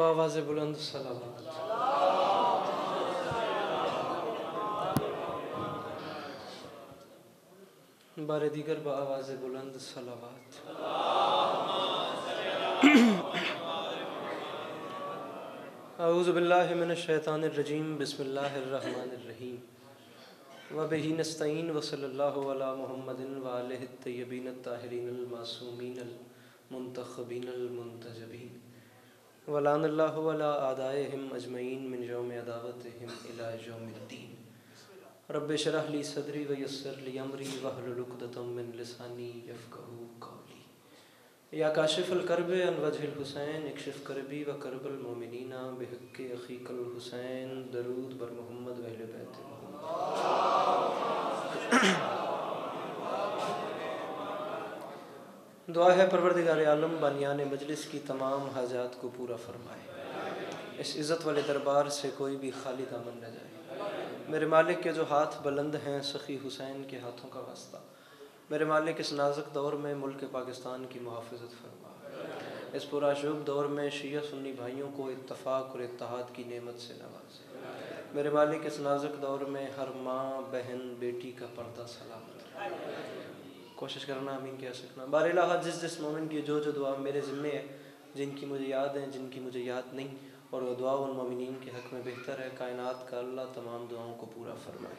बावाज़ बुलंद सलावत। बारे दीगर बावाज़ बुलंद सलावत। अऊज़ु बिल्लाहि मिनश शैतानिर रजीम बिस्मिल्लाहिर रहमानिर रहीम व बिही नस्तईन व सल्लल्लाहु अला मुहम्मदिन व आलिहि तय्यबीन अत्ताहिरीन मासूमीन मुंतखबीन मुंतजबीन व लानल्लाहु अला आदाइहिम अजमईन मिन यौमि अदावतिहिम इला यौमिद्दीन। रब्बि शरह ली सदरी व यस्सिर ली अमरी वहलुल उक़दतम मिन लिसानी यफ़क़हू क़ौली। या काशिफ़ल कर्ब अन वजहिल हुसैन इक्शिफ़ करबी व करबल मोमिनीना बिहक़्क़ि अख़ीकल हुसैन दरूद बर मोहम्मद व अहले बैत। दुआ है परवरदिगार आलम बानियान मजलिस की तमाम हाजात को पूरा फरमाए, इस इज़्ज़त वाले दरबार से कोई भी खाली दामन न जाए। मेरे मालिक के जो हाथ बुलंद हैं सखी हुसैन के हाथों का वास्ता, मेरे मालिक इस नाजुक दौर में मुल्क पाकिस्तान की मुहाफ़िज़त फरमा। इस पुराशुभ दौर में शिया सुन्नी भाइयों को इत्तफ़ाक़ और इत्तेहाद की नेमत से नवाज़े। मेरे मालिक इस नाजुक दौर में हर माँ बहन बेटी का पर्दा सलामत रहे। कोशिश करना आमीन कह सकना। बारिला जिस मोमिन की जो दुआ मेरे ज़िम्मे है, जिनकी मुझे याद है जिनकी मुझे याद नहीं, और वह दुआ उन मोमिनीन के हक़ में बेहतर है। कायनात का अल्लाह तमाम दुआओं को पूरा फरमाए।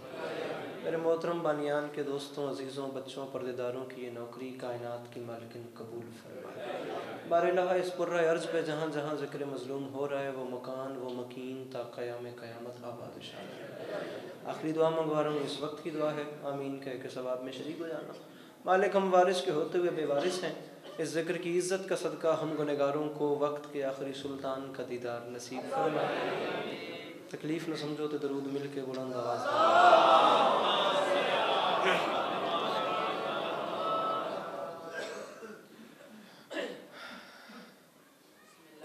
मेरे मोहतरम बानियान के दोस्तों अजीज़ों बच्चों पर्देदारों की ये नौकरी कायनात की मालिकिन कबूल फरमाए। बारिला इस पुर्रा अर्ज़ पे जहाँ जहाँ ज़िक्र मज़लूम हो रहा है वो मकान वो मकीन ता क़याम क़यामत आबाद शाह। आखिरी दुआ मंगवा रहा हूँ, इस वक्त की दुआ है, आमीन कह के सवाब में शरीक हो जाना। मालिक हम वारिस के होते हुए बेवारिस हैं, इस ज़िक्र की इज़्ज़त का सदका हम गुनहगारों को वक्त के आखिरी सुल्तान का दीदार नसीब फरमाए। तकलीफ़ न समझो तो दरूद मिल के बुलंद आवाज़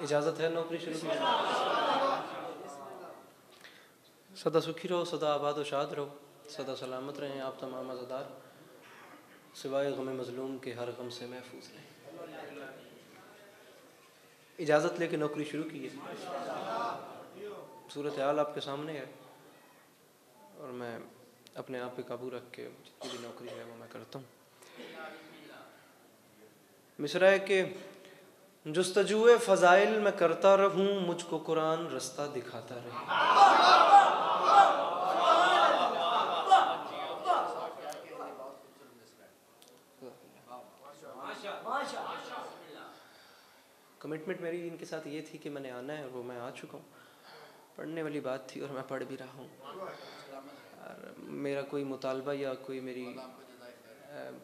इजाज़त है नौकरी शुरू की। सदा सुखी रहो, सदा आबाद व शाद रहो, सदा सलामत रहें आप तमाम अज़ादार, सिवाय गम मज़लूम के हर गम से महफूज रहें। इजाज़त लेके नौकरी शुरू की है। सूरत हाल आपके सामने है और मैं अपने आप पे काबू रख के जितनी भी नौकरी है वो मैं करता हूँ। मिसरा है कि जुस्तजुए फ़ज़ाइल में करता रहूँ, मुझको कुरान रास्ता दिखाता रहे। कमिटमेंट मेरी इनके साथ ये थी कि मैंने आना है और वो मैं आ चुका हूँ। पढ़ने वाली बात थी और मैं पढ़ भी रहा हूँ। और मेरा कोई मुतालबा या कोई मेरी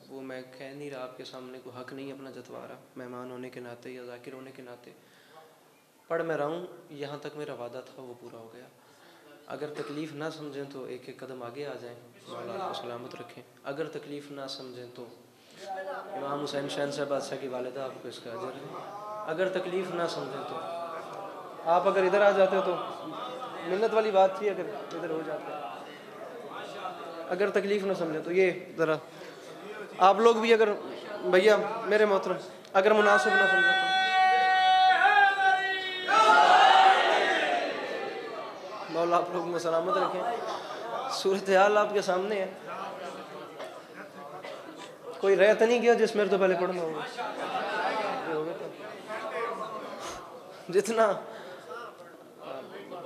वो मैं कह नहीं रहा आपके सामने, को हक़ नहीं अपना जतवा रहा। मेहमान होने के नाते या ज़ाकिर होने के नाते पढ़ मैं रहा हूँ। यहाँ तक मेरा वादा था वो पूरा हो गया। अगर तकलीफ़ ना समझें तो एक एक कदम आगे आ जाएँ, मौला आपको सलामत रखें। अगर तकलीफ़ ना समझें तो इमाम हुसैन शहंशाह बादशाह की वालिदा आपको इसका अजर है। अगर तकलीफ़ ना समझें तो आप अगर इधर आ जाते हो तो मिन्नत वाली बात थी, अगर इधर हो जाते। अगर तकलीफ़ ना समझें तो ये ज़रा आप लोग भी अगर भैया मेरे मोहतरम अगर मुनासिब ना समझें तो मौला आप लोग में सलामत रखें। सूरत हाल आपके सामने है, कोई रह तो नहीं गया जिस मेरे तो पहले पढ़ना होगा। जितना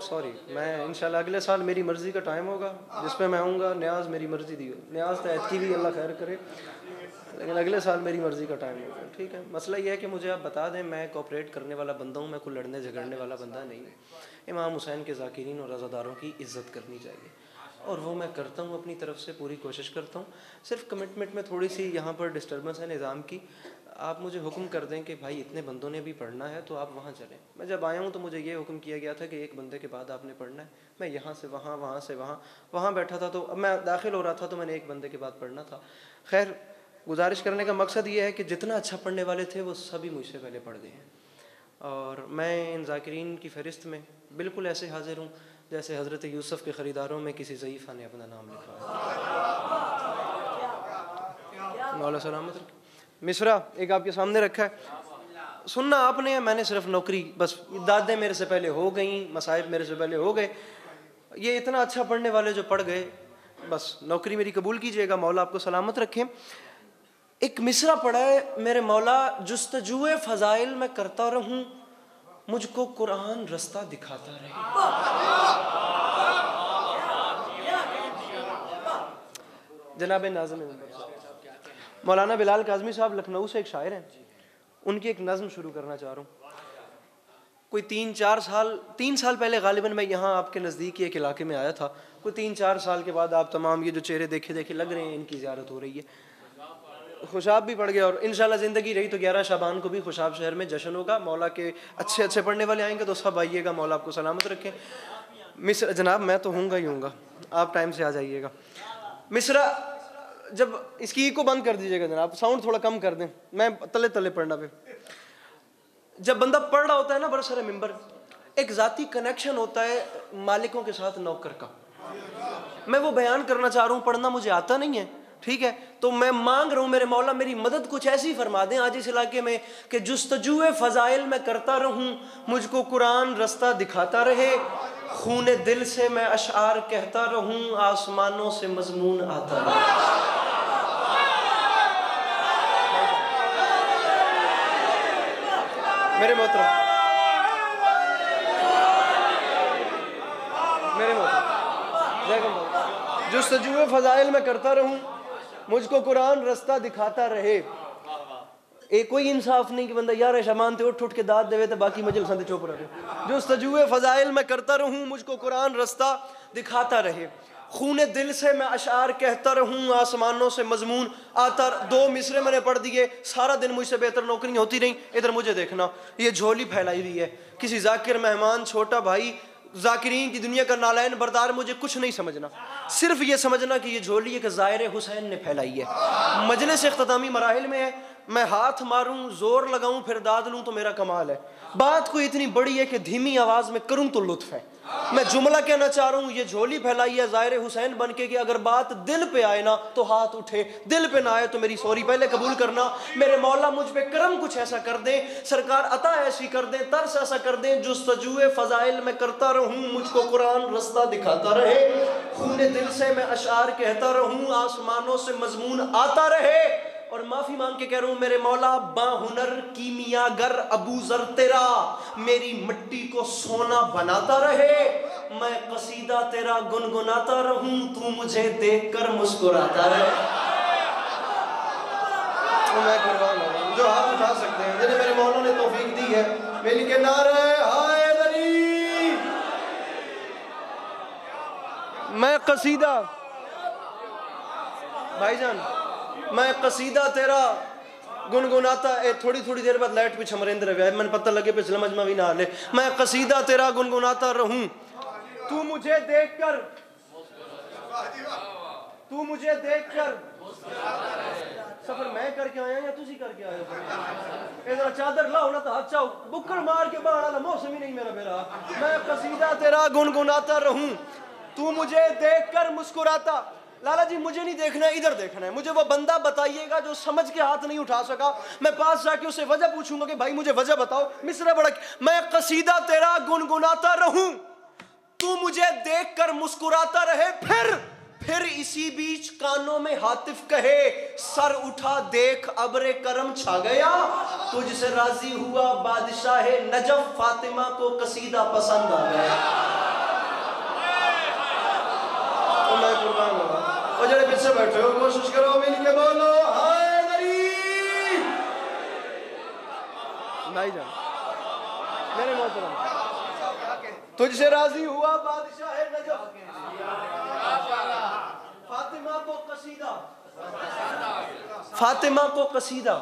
सॉरी मैं इंशाल्लाह अगले साल मेरी मर्ज़ी का टाइम होगा जिस पे मैं आऊँगा। न्याज मेरी मर्ज़ी दी हो, न्याज तो ऐतकी भी अल्लाह खैर करे, लेकिन अगले साल मेरी मर्ज़ी का टाइम होगा। ठीक है, मसला ये है कि मुझे आप बता दें मैं कोऑपरेट करने वाला बंदा हूँ, मैं कोई लड़ने झगड़ने वाला बंदा नहीं हूँ। इमाम हुसैन के ज़ाकिरीन और अज़ादारों की इज़्ज़त करनी चाहिए और वो मैं करता हूँ, अपनी तरफ से पूरी कोशिश करता हूँ। सिर्फ कमिटमेंट में थोड़ी सी यहाँ पर डिस्टर्बेंस है निज़ाम की। आप मुझे हुक्म कर दें कि भाई इतने बंदों ने भी पढ़ना है तो आप वहाँ चलें। मैं जब आया हूँ तो मुझे ये हुक्म किया गया था कि एक बंदे के बाद आपने पढ़ना है। मैं यहाँ से वहाँ, वहाँ से वहाँ बैठा था, तो अब मैं दाखिल हो रहा था तो मैंने एक बंदे के बाद पढ़ना था। खैर गुजारिश करने का मकसद ये है कि जितना अच्छा पढ़ने वाले थे वो सभी मुझसे पहले पढ़ गए हैं और मैं इन ज़ाकिरीन की फ़हरिस्त में बिल्कुल ऐसे हाजिर हूँ जैसे हज़रत यूसुफ़ के ख़रीदारों में किसी ज़ईफ़ा ने अपना नाम लिखा है। मौला सलामत रखे। मिसरा एक आपके सामने रखा है, सुनना आपने है, मैंने सिर्फ नौकरी, बस दादे मेरे से पहले हो गई, मसाइब मेरे से पहले हो गए, ये इतना अच्छा पढ़ने वाले जो पढ़ गए, बस नौकरी मेरी कबूल कीजिएगा, मौला आपको सलामत रखें। एक मिसरा पढ़ा है, मेरे मौला जुस्तजुए फजाइल में करता रहूं, मुझको कुरान रास्ता दिखाता रहे। जनाब नाज़िम मौलाना बिलाल काज़मी साहब लखनऊ से एक शायर हैं, उनकी एक नज़्म शुरू करना चाह रहा हूँ। कोई 3 साल पहले गालिबन मैं यहाँ आपके नज़दीक एक इलाके में आया था। कोई 3-4 साल के बाद आप तमाम ये जो चेहरे देखे देखे लग रहे हैं, इनकी ज़ियारत हो रही है, खुशाब भी पड़ गया, और इंशाल्लाह ज़िंदगी रही तो 11 शाबान को भी खुशाब शहर में जश्न होगा। मौला के अच्छे अच्छे पढ़ने वाले आएंगे तो सब आइएगा, मौला आपको सलामत रखें। मिस्र जनाब मैं तो हूँगा ही हूँगा, आप टाइम से आ जाइएगा। मिसरा जब इसकी को बंद कर दीजिएगा जनाब, साउंड थोड़ा कम कर दें, मैं तले तले पढ़ना पे। जब बंदा पढ़ रहा होता है ना बरसरे मिंबर, एक ज़ाती कनेक्शन होता है मालिकों के साथ नौकर का। मैं वो बयान करना चाह रहा हूँ, पढ़ना मुझे आता नहीं है, ठीक है, तो मैं मांग रहा हूँ मेरे मौला मेरी मदद कुछ ऐसी फरमा दें आज इस इलाके में कि जुस्तजुए फ़ज़ाइल में करता रहूँ, मुझको कुरान रास्ता दिखाता रहे, खूने दिल से मैं अशआर कहता रहूँ, आसमानों से मजमून आता रहे। मेरे मोहतरम जुस्तजुए फ़ज़ाइल में करता रहूँ, मुझको कुरान रास्ता दिखाता रहे। एक कोई इंसाफ नहीं कि बंदा यार शमान ते उठ उठ के दाद देवे तो बाकी मजल संदे चुप रहे। जुस्तजुए फ़ज़ाइल में करता रहूँ, मुझको कुरान रास्ता दिखाता रहे, खूने दिल से मैं अशार कहता रहूँ, आसमानों से मजमून आता। 2 मिसरे मैंने पढ़ दिए, सारा दिन मुझसे बेहतर नौकरी नहीं होती नहीं। इधर मुझे देखना, ये झोली फैलाई हुई है, किसी जाकिर मेहमान छोटा भाई जाकिरीन की दुनिया का नालायन बरदार, मुझे कुछ नहीं समझना, सिर्फ ये समझना कि ये झोली एक ज़ाहिर हुसैन ने फैलाई है। मजलिस इख्तितामी मराहिल में है, मैं हाथ मारूं जोर लगाऊं फिर दाद लूं तो मेरा कमाल है। बात कोई इतनी बड़ी है कि धीमी आवाज़ में करूं तो लुत्फ है। मैं जुमला कहना चाह रहा हूँ, ये झोली फैलाई है ज़ाहिर हुसैन बन के कि अगर बात दिल पे आए ना तो हाथ उठे, दिल पे ना आए तो मेरी सॉरी पहले कबूल करना। मेरे मौला मुझ पे करम कुछ ऐसा कर दें, सरकार अता ऐसी कर दें, तरस ऐसा कर दें, जुस्तजुए फ़ज़ाइल में करता रहूँ, मुझको कुरान रास्ता दिखाता रहे, खूने दिल से मैं अशार कहता रहूँ, आसमानों से मजमून आता रहे। और माफी मांग के कह रहा हूं मेरे मौला, बाहुनर कीमियागर अबू जर तेरा मेरी मिट्टी को सोना बनाता रहे, मैं कसीदा तेरा गुनगुनाता रहूं, तू मुझे देखकर मुस्कुराता रहे। तो मैं कुर्बान हूं, जो हाथ उठा सकते हैं जिन्हें मेरे मौला ने तौफीक दी है, मिल के नारे हैदरी। मैं कसीदा भाईजान, मैं कसीदा तेरा गुनगुनाता, थोड़ी थोड़ी देर बाद लाइट पीछे मरेंद्र रहे, मैंने पता लगे पे समझ में भी ना ले। मैं कसीदा तेरा गुनगुनाता रहूं, तू मुझे देखकर सफर मैं करके आया या तुसी करके आए हो? इधर चादर लाओ ना तो हाथ चाओ, बुक्कड़ मार के बाहर वाला मौसम ही नहीं मेरा मेरा। मैं कसीदा तेरा गुनगुनाता रहूं, तू मुझे देखकर मुस्कुराता। लाला जी मुझे नहीं देखना है, इधर देखना है, मुझे वो बंदा बताइएगा जो समझ के हाथ नहीं उठा सका। मैं पास जाके उससे वजह पूछूंगा कि भाई मुझे वजह बताओ। मिसरा बड़ा, मैं कसीदा तेरा गुनगुनाता रहूं, तू मुझे देखकर मुस्कुराता रहे, फिर इसी बीच कानों में हातिफ कहे, सर उठा देख अब्रे करम छा गया, तुझसे राजी हुआ बादशाह नजफ, फातिमा को कसीदा पसंद आ गया। तो मैं कुर्बान हुआ, और जरा पीछे बैठे हो कोशिश करो मिल के बोलो हैदरी। भाईजान मेरे मोहतरम, तुझसे राजी हुआ बादशाह नजफ, फातिमा को कसीदा।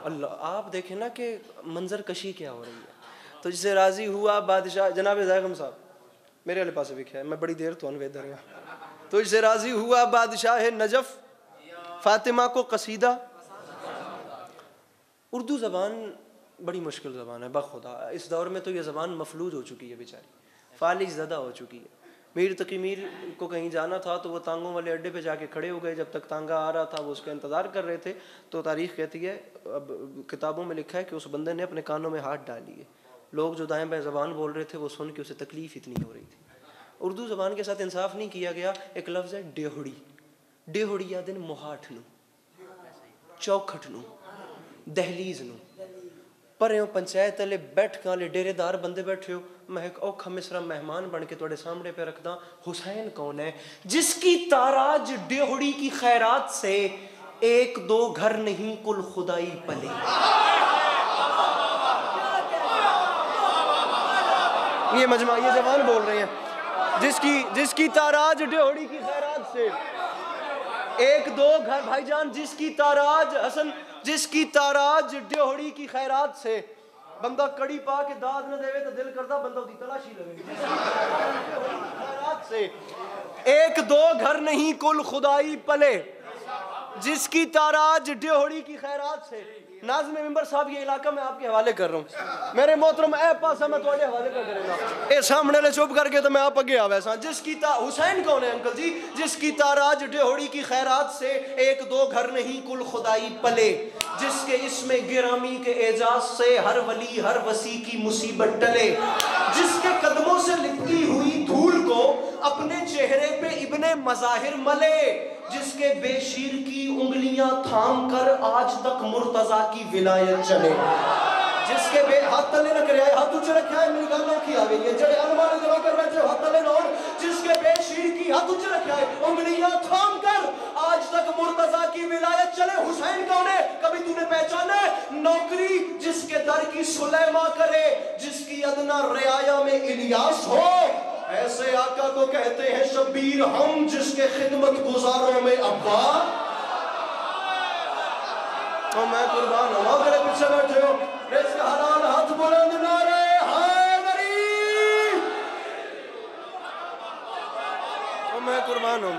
अल्लाह, आप देखें ना कि मंजर कशी क्या हो रही है। तुझसे राजी हुआ बादशाह, जनाब ज़ायगम साहब मेरे वाले पास भी है, मैं बड़ी देर तो अनवेदर हूँ। तुझसे राजी हुआ बादशाह नजफ, फातिमा को कसीदा। उर्दू ज़बान बड़ी मुश्किल ज़बान है, बखुदा इस दौर में तो ये ज़बान मफलूज हो चुकी है बेचारी, फालिज ज़दा हो चुकी है। मीर तकी मीर को कहीं जाना था तो वो तांगों वाले अड्डे पे जाके खड़े हो गए। जब तक तांगा आ रहा था वो उसका इंतज़ार कर रहे थे। तो तारीख़ कहती है, अब किताबों में लिखा है कि उस बंदे ने अपने कानों में हाथ डाल लिए। लोग जो दाएं बाएं ज़बान बोल रहे थे वो सुन के उसे तकलीफ़ इतनी हो रही थी। उर्दू ज़बान के साथ इंसाफ नहीं किया गया। एक लफ्ज़ है डेहड़ी। डेहड़ी या दिन मुहाठ नू, चौखट नू, दहलीज नू, पर पंचायत वाले बैठ वाले डेरेदार बंदे बैठे हो। मैं एक औखा मिसरा मेहमान बन के तुहाडे सामने पे रखदा। हुसैन कौन है? जिसकी ताराज डेहड़ी की खैरात से एक दो घर नहीं कुल खुदाई पले। ये मजमा, ये जवान बोल रहे हैं। जिसकी ताराज डेहड़ी की खैरात से एक दो घर, भाईजान जिसकी ताराज, हसन जिसकी ताराज डेहड़ी की खैरात से बंदा कड़ी पा के दाद न देवे तो दिल करता बंदा की तलाशी लगे। खैरात से एक दो घर नहीं कुल खुदाई पले। जिसकी ताराज डेहड़ी की खैरात से। नाज़िम मिंबर साहब ये इलाका मैं आपके हवाले कर रहा हूँ। मेरे मोहतरम ए पासा मैं थोड़े हवाले कर करेगा। ए सामने ले चुप करके तो मैं आप अगे आवे सा। जिसकी हुसैन कौन है अंकल जी? जिसकी ताराज डेहड़ी की खैरात से एक दो घर नहीं कुल खुदाई पले। जिसके इसमें गिरामी के एजाज से हर वली हर वसी की मुसीबत टले। जिसके कदमों से लिपटी हुई धूल को अपने चेहरे पे इब्ने मज़ाहिर मले। जिसके बेशीर की उंगलियां थाम कर आज तक मुर्तजा की विलायत चले। जिसके हाथ तले न करे, हाथ ऊंचे रखे है, मेरी गल औखी आ गई है। जड़े अलमारी जमा कर बैठे हाथ तले नोड़। जिसके बेशीर की हाथ ऊंचे रखे है, उंगलियां थाम कर आज तक मुर्तजा की विलायत चले। हुसैन कौन है? कभी तूने पहचाना? नौकरी जिसके दर की सुलेमा करे, जिसकी अदना रियाया में इलियास हो। ऐसे आका को कहते हैं शब्बीर हम, जिसके खिदमत गुजारों में अब्बा। तो मैं कुर्बान हूँ। मेरे पीछे बैठे हो, इसके हलाल हाथ बुलंद नारे हैदरी। तो मैं कुर्बान हूँ,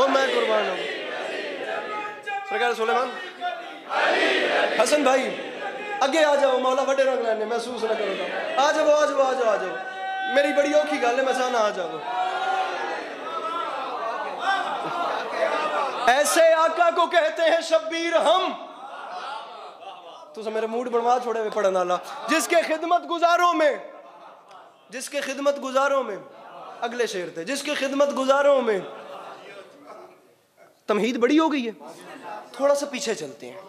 मैं कुर्बान हूँ। सरकार सुलेमान हसन भाई अगे आ जाओ। मौला बड़े रंग लाने महसूस न करो। आ जाओ आ जाओ आ जाओ आ जाओ। मेरी बड़ी औखी गल है, मैं चाहना आ जाओ। ऐसे आका को कहते हैं शब्बीर हम। तो मेरे मूड बनवा छोड़े हुए पढ़ने वाला। जिसके खिदमत गुजारों में अगले शेर थे। जिसके खिदमत गुजारों में तमहीद बड़ी हो गई है। थोड़ा सा पीछे चलते हैं।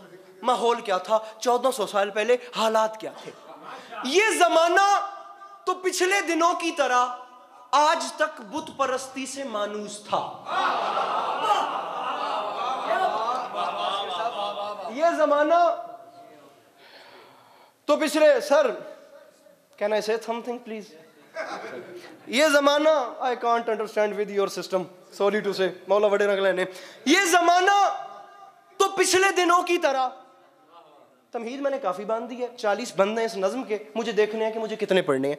माहौल क्या था 1400 साल पहले? हालात क्या थे? ये जमाना तो पिछले दिनों की तरह आज तक बुत परस्ती से मानूस था। ये जमाना तो पिछले सर कैन आई से समथिंग प्लीज? ये जमाना I can't understand with your system, sorry to say. मौला बड़े रंगले ने ये जमाना तो पिछले दिनों की तरह। तमहीद मैंने काफी बांध दी है, 40 बंद हैं इस नज्म के। मुझे देखने हैं कि मुझे कितने पढ़ने हैं।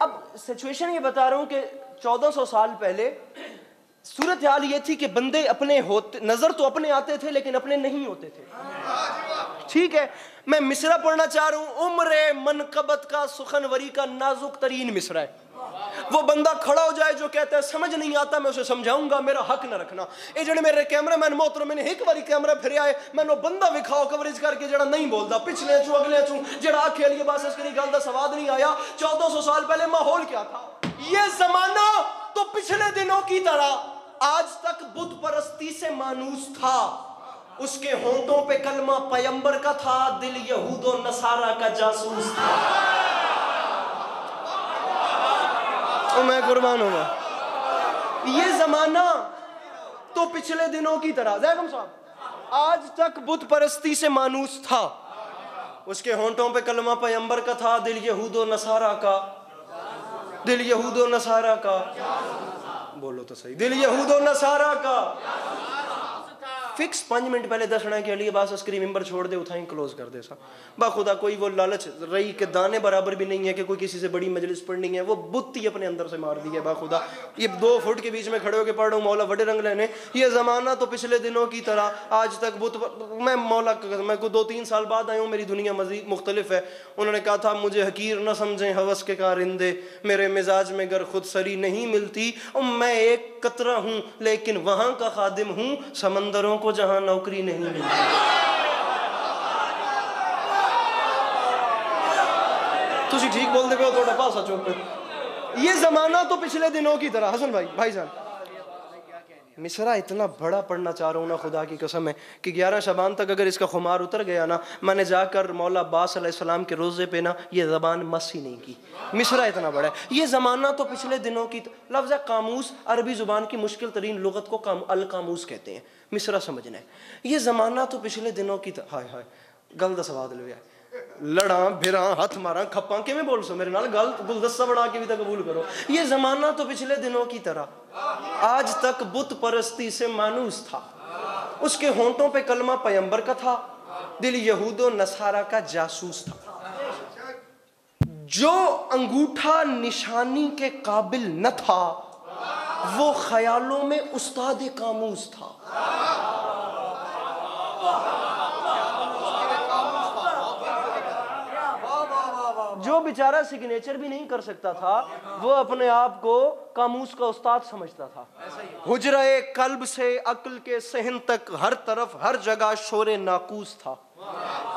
अब सिचुएशन ये बता रहा हूं कि 1400 साल पहले सूरत हाल ये थी कि बंदे अपने होते, नजर तो अपने आते थे लेकिन अपने नहीं होते थे। ठीक है, मैं मिसरा पढ़ना चाह रहा हूं। उम्र मनकबत का सुखनवरी का नाजुक तरीन मिसरा है। वो बंदा खड़ा हो जाए जो कहता है समझ नहीं आता, मैं उसे समझाऊंगा, मेरा हक न रखना। ये जड़े मेरे कैमरामैन मोहतरम मैंने एक बारी कैमरा फिर आए, मैंने बंदा विखाओ कवरेज करके जड़ा नहीं बोलता, पिछले चू अगले चू जड़ा आखे लिए बस इसकी गल का स्वाद नहीं आया। 1400 साल पहले माहौल क्या था? ये जमाना तो पिछले दिनों की तरह आज तक बुत परस्ती से मानूस था। उसके होंठों पे कलमा पैगंबर का था, दिल यहूद और नसारा का जासूस था। तो मैं कुर्बान हूँ। ये जमाना तो पिछले दिनों की तरह जैकम साहब आज तक बुत परस्ती से मानूस था। उसके होंठों पे कलमा पैगंबर का था, दिल यहूद और नसारा का, दिल यहूद और नसारा का, बोलो तो सही, दिल यहूद और नसारा का फिक्स 5 मिनट पहले दसना के लिए बस स्क्रीन मेंबर छोड़ दे, उठाई क्लोज कर दे सा बाखुदा। कोई वो लालच रही के दाने बराबर भी नहीं है कि कोई किसी से बड़ी मजलिस पढ़नी है, वो बुत ही अपने अंदर से मार दी है बाखुदा। ये 2 फुट के बीच में खड़े होकर पढ़ रहा हूँ मौला बड़े रंग लेने। ये ज़माना तो पिछले दिनों की तरह आज तक बुत, मैं मौला मैं को 2-3 साल बाद आया हूँ, मेरी दुनिया मजीद मुख्तलिफ है। उन्होंने कहा था मुझे हकीर न समझें हवस के कारिंदे, मेरे मिजाज में गर खुद सरी नहीं मिलती, और मैं एक कतरा हूँ लेकिन वहाँ का खादिम हूँ, समंदरों को जहाँ नौकरी नहीं मिलती। तुसी ठीक बोलते पे हो, थोड़ा पासा चुप है। ये जमाना तो पिछले दिनों की तरह। हसन भाईजान मिसरा इतना बड़ा पढ़ना चाह रहा हूँ ना, खुदा की कसम है कि 11 शबान तक अगर इसका खुमार उतर गया ना, मैंने जाकर मौला अब्बास अलैहिस्सलाम के रोज़े पे ना ये ज़बान मस ही नहीं की। मिसरा इतना बड़ा है। ये ज़माना तो पिछले दिनों की। लफ्ज़ कामूस अरबी ज़ुबान की मुश्किल तरीन लुगत को अल कामूस कहते हैं, मिसरा समझना है। ये ज़माना तो पिछले दिनों की। हाय हाय गल दा सवाद लिया लड़ा भिरा हाथ मारा खप्पा के में बोल सो मेरे नाल गल गुलदस्ता बना के भी तो कबूल करो। ये जमाना तो पिछले दिनों की तरह आज तक बुत परस्ती से मानूस था। उसके होंठों पे कलमा पैगंबर का था, दिल यहूदो नसारा का जासूस था। जो अंगूठा निशानी के काबिल न था, वो ख्यालों में उस्ताद कामूस था। जो बेचारा सिग्नेचर भी नहीं कर सकता था, वो अपने आप को कामूस का उस्ताद समझता था। हुजरे कल्ब से अक्ल के सहन तक हर तरफ हर जगह शोरे नाकूस था।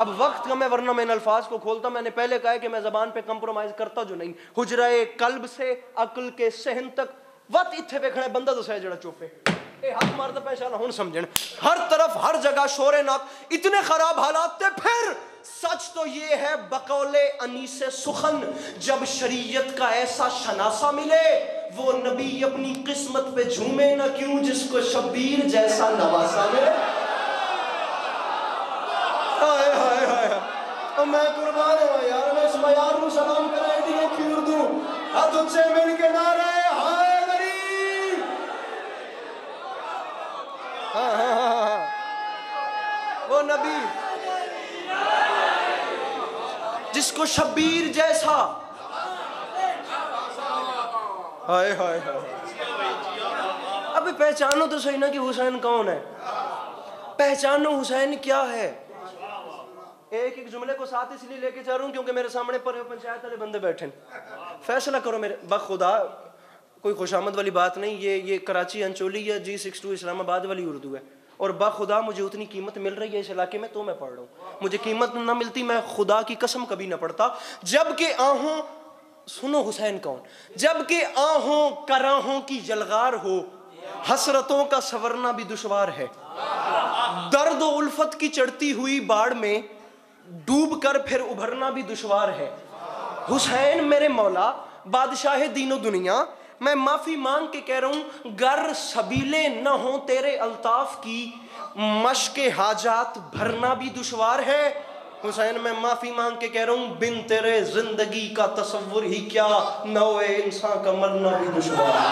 अब वक्त कम है वरना मैं इन अल्फाज को खोलता। मैंने पहले कहा है कि मैं जबान पे कंप्रोमाइज करता जो नहीं। हुजरे कल्ब से अक्ल के सहन तक वत इत्थे वेखना बंदा तो सह जड़ा चुप है ए हाथ मारता पहचान हुन समझन। हर तरफ हर जगह शोरे नाक, इतने खराब हालात थे। फिर सच तो ये है बकौले अनीसे सुखन, जब शरीयत का ऐसा शनासा मिले, वो नबी अपनी किस्मत पे झूमे न क्यों जिसको शब्बीर जैसा नवासा मिले। हाय हाय हाय मैं कुर्बान हूं यार, मैं इस मयार को सलाम करा एडी खीर दूं हाथ तुझसे मिल के नारे हाय गरीब। हाँ हाँ हाँ वो नबी जिसको शब्बीर जैसा। हाय हाय हाय अबे पहचानो तो सही ना कि हुसैन कौन है। पहचानो हुसैन क्या है। एक एक जुमले को साथ इसलिए लेके जा रहा हूं क्योंकि मेरे सामने पर पंचायत वाले बंदे बैठे। फैसला करो मेरे बखुदा, कोई खुशामद वाली बात नहीं। ये कराची अंचोली या G62 इस्लामाबाद वाली उर्दू है। और बाखुदा मुझे उतनी कीमत मिल रही है इस इलाके में तो मैं पढ़ रहा हूँ। मुझे कीमत ना मिलती मैं खुदा की कसम कभी ना पढ़ता। जबकि आहों सुनो हुसैन कौन, जबकि आहों कराहों की जलगार हो, हसरतों का सवरना भी दुश्वार है। दर्द और उल्फत की चढ़ती हुई बाढ़ में डूब कर फिर उभरना भी दुश्वार है। हुसैन मेरे मौला बादशाह दीनो दुनिया, मैं माफी मांग के कह रहा हूं, गर सबीले न हो तेरे अल्ताफ की, मशके हाजात भरना भी दुश्वार है। हुसैन मैं माफी मांग के कह रहा हूं, बिन तेरे जिंदगी का तसव्वुर ही क्या, नौए इंसान का मरना भी दुश्वार है।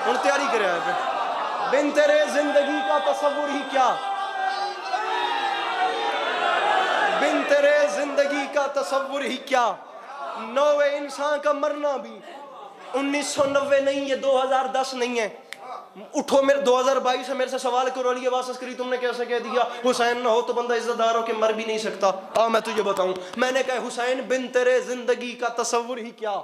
हूं तैयारी करे, बिन तेरे जिंदगी का तसव्वुर ही क्या, बिन तेरे जिंदगी का तसव्वुर ही क्या, नौवे इंसान का मरना भी। 1990 नहीं है, 2010 नहीं है। उठो मेरे 2022 से मेरे से सवाल करो, अली अब्बास अस्करी तुमने कैसे कह दिया हुसैन ना हो तो बंदा इज्जतदार हो के मर भी नहीं सकता। मैं तुझे बताऊं, मैंने कहा हुसैन बिन तेरे जिंदगी का तसव्वुर ही क्या,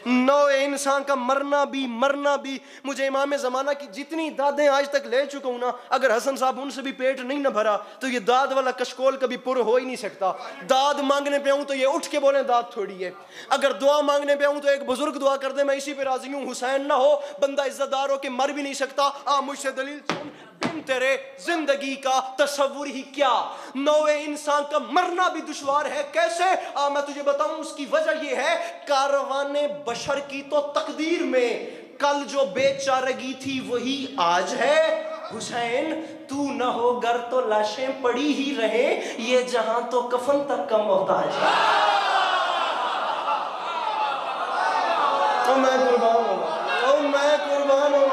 नौए इंसान का मरना भी। मुझे इमाम ज़माना की जितनी दादें आज तक ले चुका हूं ना, अगर हसन साहब उनसे भी पेट नहीं ना भरा तो ये दाद वाला कशकोल कभी पुर हो ही नहीं सकता। दाद मांगने पे आऊं तो ये उठ के बोले दाद थोड़ी है। अगर दुआ मांगने पे आऊं तो एक बुजुर्ग दुआ कर दे, मैं इसी पे राजी हूं। हुसैन ना हो बंदा इज्जतदार हो के मर भी नहीं सकता। मुझसे दलील सुन, बिन तेरे जिंदगी का तसव्वुर ही क्या, नौवे इंसान का मरना भी दुश्वार है। कैसे? मैं तुझे बताऊं, उसकी वजह यह है, कारवाने बशर की तो तकदीर में कल जो बेचारगी थी वही आज है। हुसैन तू न हो गर तो लाशें पड़ी ही रहे, ये जहां तो कफन तक का मोहताज है। मैं कुर्बान हूं, मैं कुर्बान हूं।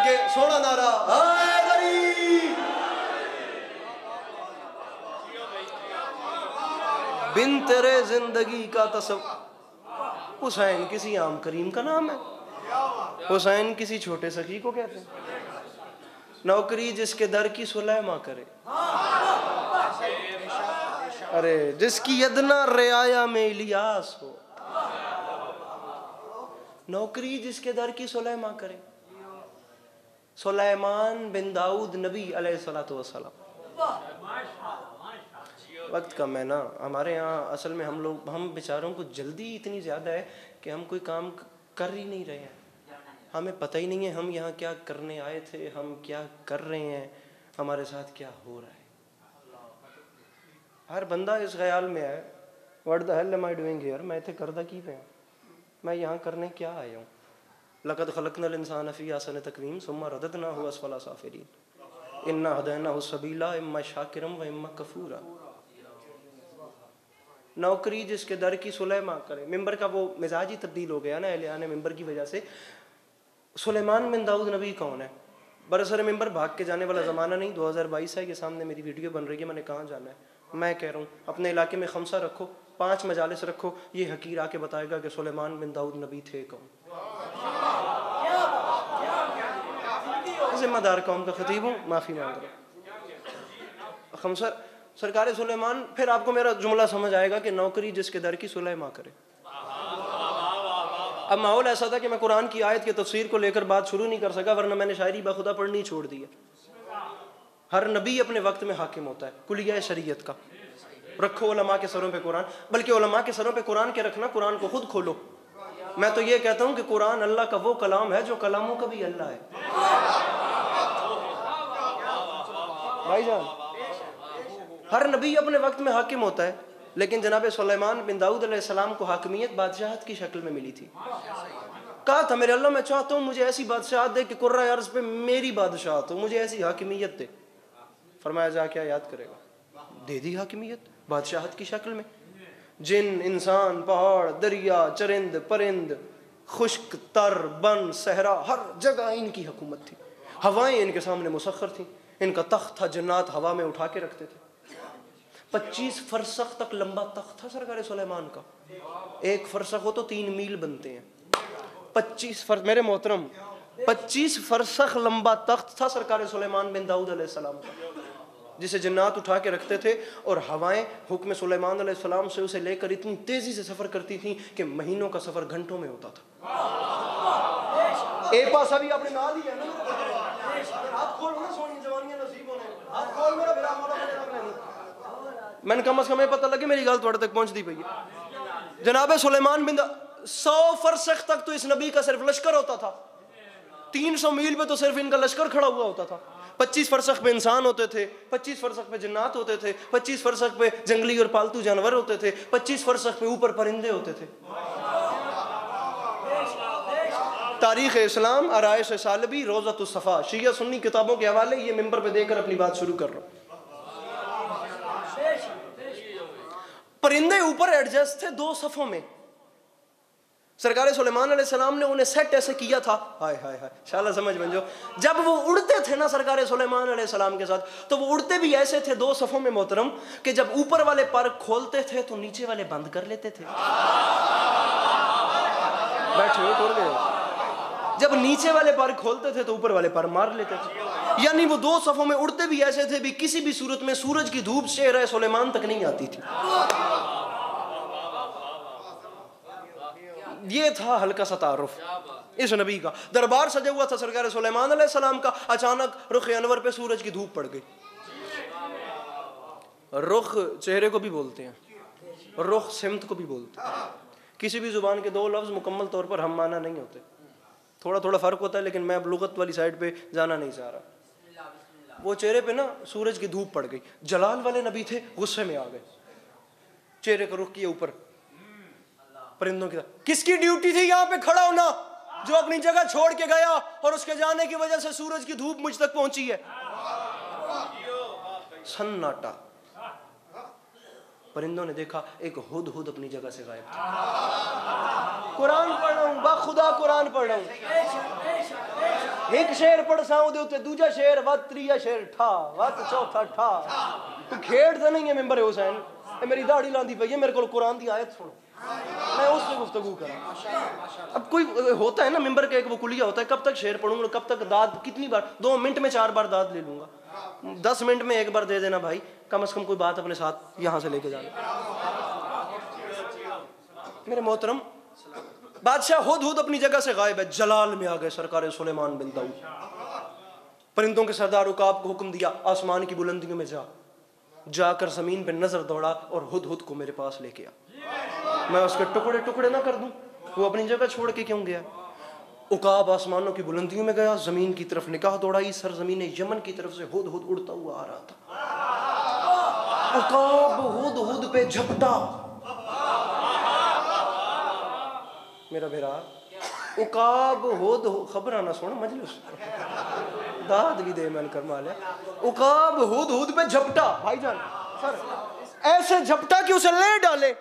मिलके सोना नारा हैदरी। बिन तेरे जिंदगी का तस्वुर। हुसैन किसी आम करीम का नाम है, हुसैन किसी छोटे सखी को कहते हैं। नौकरी जिसके दर की सुलैमा करे, अरे जिसकी यदना रियाया में इलियास हो। नौकरी जिसके दर की सुलैमा करे, सुलेमान बिन दाऊद नबी अलैहिस्सलातु वस्सलाम। वक्त कम है ना हमारे यहाँ, असल में हम बेचारों को जल्दी इतनी ज़्यादा है कि हम कोई काम कर ही नहीं रहे हैं, हमें पता ही नहीं है हम यहाँ क्या करने आए थे, हम क्या कर रहे हैं, हमारे साथ क्या हो रहा है। हर बंदा इस ख्याल में है, what the hell am I doing here, मैं इत्थे करदा की पे, मैं यहाँ करने क्या आया हूँ। लक़द ख़लक़नल इंसान फ़ी अहसनि तक़वीम सुम्मा रददनाहु अस्फ़ला साफ़िलीन इन्ना हदैनाहु सबीला इम्मा शाकिरम व इम्मा कफूरा। नौकरी जिसके दर की सुलैमा करे। मिंबर का वो मिजाज ही तब्दील हो गया ना एहले मिंबर की वजह से। सुलेमान बिन दाऊद नबी कौन है? बरसर मिंबर भाग के जाने वाला ज़माना नहीं, 2022 है, ये सामने मेरी वीडियो बन रही है, मैंने कहाँ जाना है। मैं कह रहा हूँ अपने इलाके में खमसा रखो, 5 मजालिस रखो, ये हकीर आके बताएगा कि सुलेमान बिन दाऊद नबी थे कौन। जिम्मेदार कौम का खतीब हूँ, माफ़ी मांग रहा हूँ। खमसा सरकार सुलेमान, फिर आपको मेरा जुमला समझ आएगा कि नौकरी जिसके दर की सुलेमा करे। अब माहौल ऐसा था कि मैं कुरान की आयत के तफसीर को लेकर बात शुरू नहीं कर सका, वरना मैंने शायरी बाखुदा पढ़नी छोड़ दी है। हर नबी अपने वक्त में हाकिम होता है, कुलिया शरीयत का। रखो उलमा के सरों पे कुरान, बल्कि उलमा के सरों पे कुरान के रखना, कुरान को खुद खोलो। मैं तो ये कहता हूँ कि कुरान अल्लाह का वो कलाम है जो कलामों का भी अल्लाह है। भाईजान, हर नबी अपने वक्त में हाकिम होता है, लेकिन जनाब सुलेमान बिन दाऊद अलैहिस्सलाम को हाकिमियत बादशाहत की शक्ल में मिली थी। कहा था मेरे अल्लाह मैं चाहता हूँ मुझे ऐसी बादशाहत दे कि कुर्रा अर्ज़ पे मेरी बादशाहत हो, मुझे ऐसी हाकिमियत दे। फरमाया जा क्या याद करेगा, दे दी हाकिमियत बादशाहत की शक्ल में। जिन, इंसान, पहाड़, दरिया, चरिंद परिंद, खुश्क, तर, बन, सहरा, हर जगह इनकी हुकूमत थी। हवाएं इनके सामने मुसख्खर थी, इनका तख्त था, जन्नात हवा में उठा के रखते थे। 25 फरसख तक लंबा तख्त था सरकार सुलेमान का। 1 फरसख हो तो 3 मील बनते हैं। 25 मेरे मोहतरम 25 फरसख लंबा तख्त था सरकार सुलेमान बिन दाऊद अलैहिस्सलाम का, जिसे जन्नात उठा के रखते थे, और हवाएं हुक्म सुलेमान अलैहिस्सलाम से उसे लेकर इतनी तेजी से सफर करती थी कि महीनों का सफर घंटों में होता था। एक पास अभी अपने नाल ही है ना, हाथ खोल ना, सोनी जवानियां नसीब होने, हाथ खोल मेरा भरा मोला नहीं। मैंने कम से कम पता लगे मेरी गल तुहाडे तक पहुंचती पई है। जनाब सुलेमान बिन 100 फरसख तक तो इस नबी का सिर्फ लश्कर होता था। 300 मील पे तो सिर्फ इनका लश्कर खड़ा हुआ होता था। 25 फरसख पे इंसान होते थे, 25 फरसख पे जन्नात होते थे, 25 फरसख पे जंगली और पालतू जानवर होते थे, 25 फरसख पे ऊपर परिंदे होते थे। तारीख इस्लाम, आराइश सालबी, रोज़तुस सफ़ा, शिया सुन्नी किताबों के हवाले ये मिंबर पे देकर अपनी बात शुरू कर रहा हूँ। परिंदे ऊपर एडजस्ट थे 2 सफ़ों में। सरकार सुलेमान अलैहिस्सलाम ने उन्हें सेट ऐसे किया था, हाय हाय हाय शाला समझ बन जो, जब वो उड़ते थे ना सरकार सुलेमान अलैहिस्सलाम के साथ, तो वो उड़ते भी ऐसे थे 2 सफ़ों में मोहतरम, कि जब ऊपर वाले पर खोलते थे तो नीचे वाले बंद कर लेते थे। बैठे हो उड़ गए। जब नीचे वाले पर खोलते थे तो ऊपर वाले पर मार लेते थे। यानी वो 2 सफ़ों में उड़ते भी ऐसे थे भी किसी भी सूरत में सूरज की धूप शहर सुलेमान तक नहीं आती थी। ये था हल्का सा तारुफ इस नबी का। दरबार सजा हुआ था सरकार सुलेमान अलैहिस्सलाम का। अचानक रुख अनवर पे सूरज की धूप पड़ गई। रुख चेहरे को भी बोलते हैं, रुख सिमत को भी बोलते हैं। किसी भी जुबान के 2 लफ्ज मुकम्मल तौर पर हम माना नहीं होते, थोड़ा थोड़ा फर्क होता है, लेकिन मैं अब लुगत वाली साइड पे जाना नहीं चाह रहा। वो चेहरे पे ना सूरज की धूप पड़ गई। जलाल वाले नबी थे, गुस्से में आ गए, चेहरे का रुख किए ऊपर परिंदों की तरह। किसकी ड्यूटी थी यहाँ पे खड़ा होना, जो अपनी जगह छोड़ के गया और उसके जाने की वजह से सूरज की धूप मुझ तक पहुंची है। सन्नाटा। परिंदों ने देखा एक हुदहुद अपनी जगह से गायब था। कुरान पढ़ रहा हूं, बाखुदा कुरान पढ़ रहा हूं। एक शेर पढ़सा ਉਹਦੇ ਉੱਤੇ ਦੂਜਾ शेर ਵੱਧ ਤੀਜਾ शेर ठा ਵੱਧ चौथा ठा तू खेड़ तो नहीं है मेंबर हुसैन मेरी दाढ़ी लांदी पई है मेरे को कुरान की आयत सुनो मैं उससे गुफ्तगू करा। अब कोई होता है ना मेंबर का एक वो कुलिया होता है कब तक शेर पढ़ूंगा कब तक दाद कितनी बार 2 मिनट में 4 बार दाद ले लूंगा 10 मिनट में 1 बार दे देना भाई कम से कम कोई बात अपने साथ यहाँ से लेके जाना। मेरे मोहतरम बादशाह हुद अपनी जगह से गायब है जलाल में आ गए सरकार सुलेमान बिन दाऊद। परिंदों के सरदार उकाब को हुक्म दिया आसमान की बुलंदियों में जाकर जमीन पे नजर दौड़ा और हुद को मेरे पास लेके आ मैं उसके टुकड़े टुकड़े ना कर दूं। वो अपनी जगह छोड़ के क्यों गया? उकाब आसमानों की बुलंदियों में गया जमीन की तरफ निगाह दौड़ाई सरजमीन यमन की तरफ से हुद उड़ता हुआ आ रहा था। उकाब हुद पे झपटा मेरा बेरा उकाब हुद खबर ना सुन मजलिस दाद भी दे मन कर माले उकाब हुद पे झपटा भाईजान सर ऐसे झपटा कि उसे ले डाले।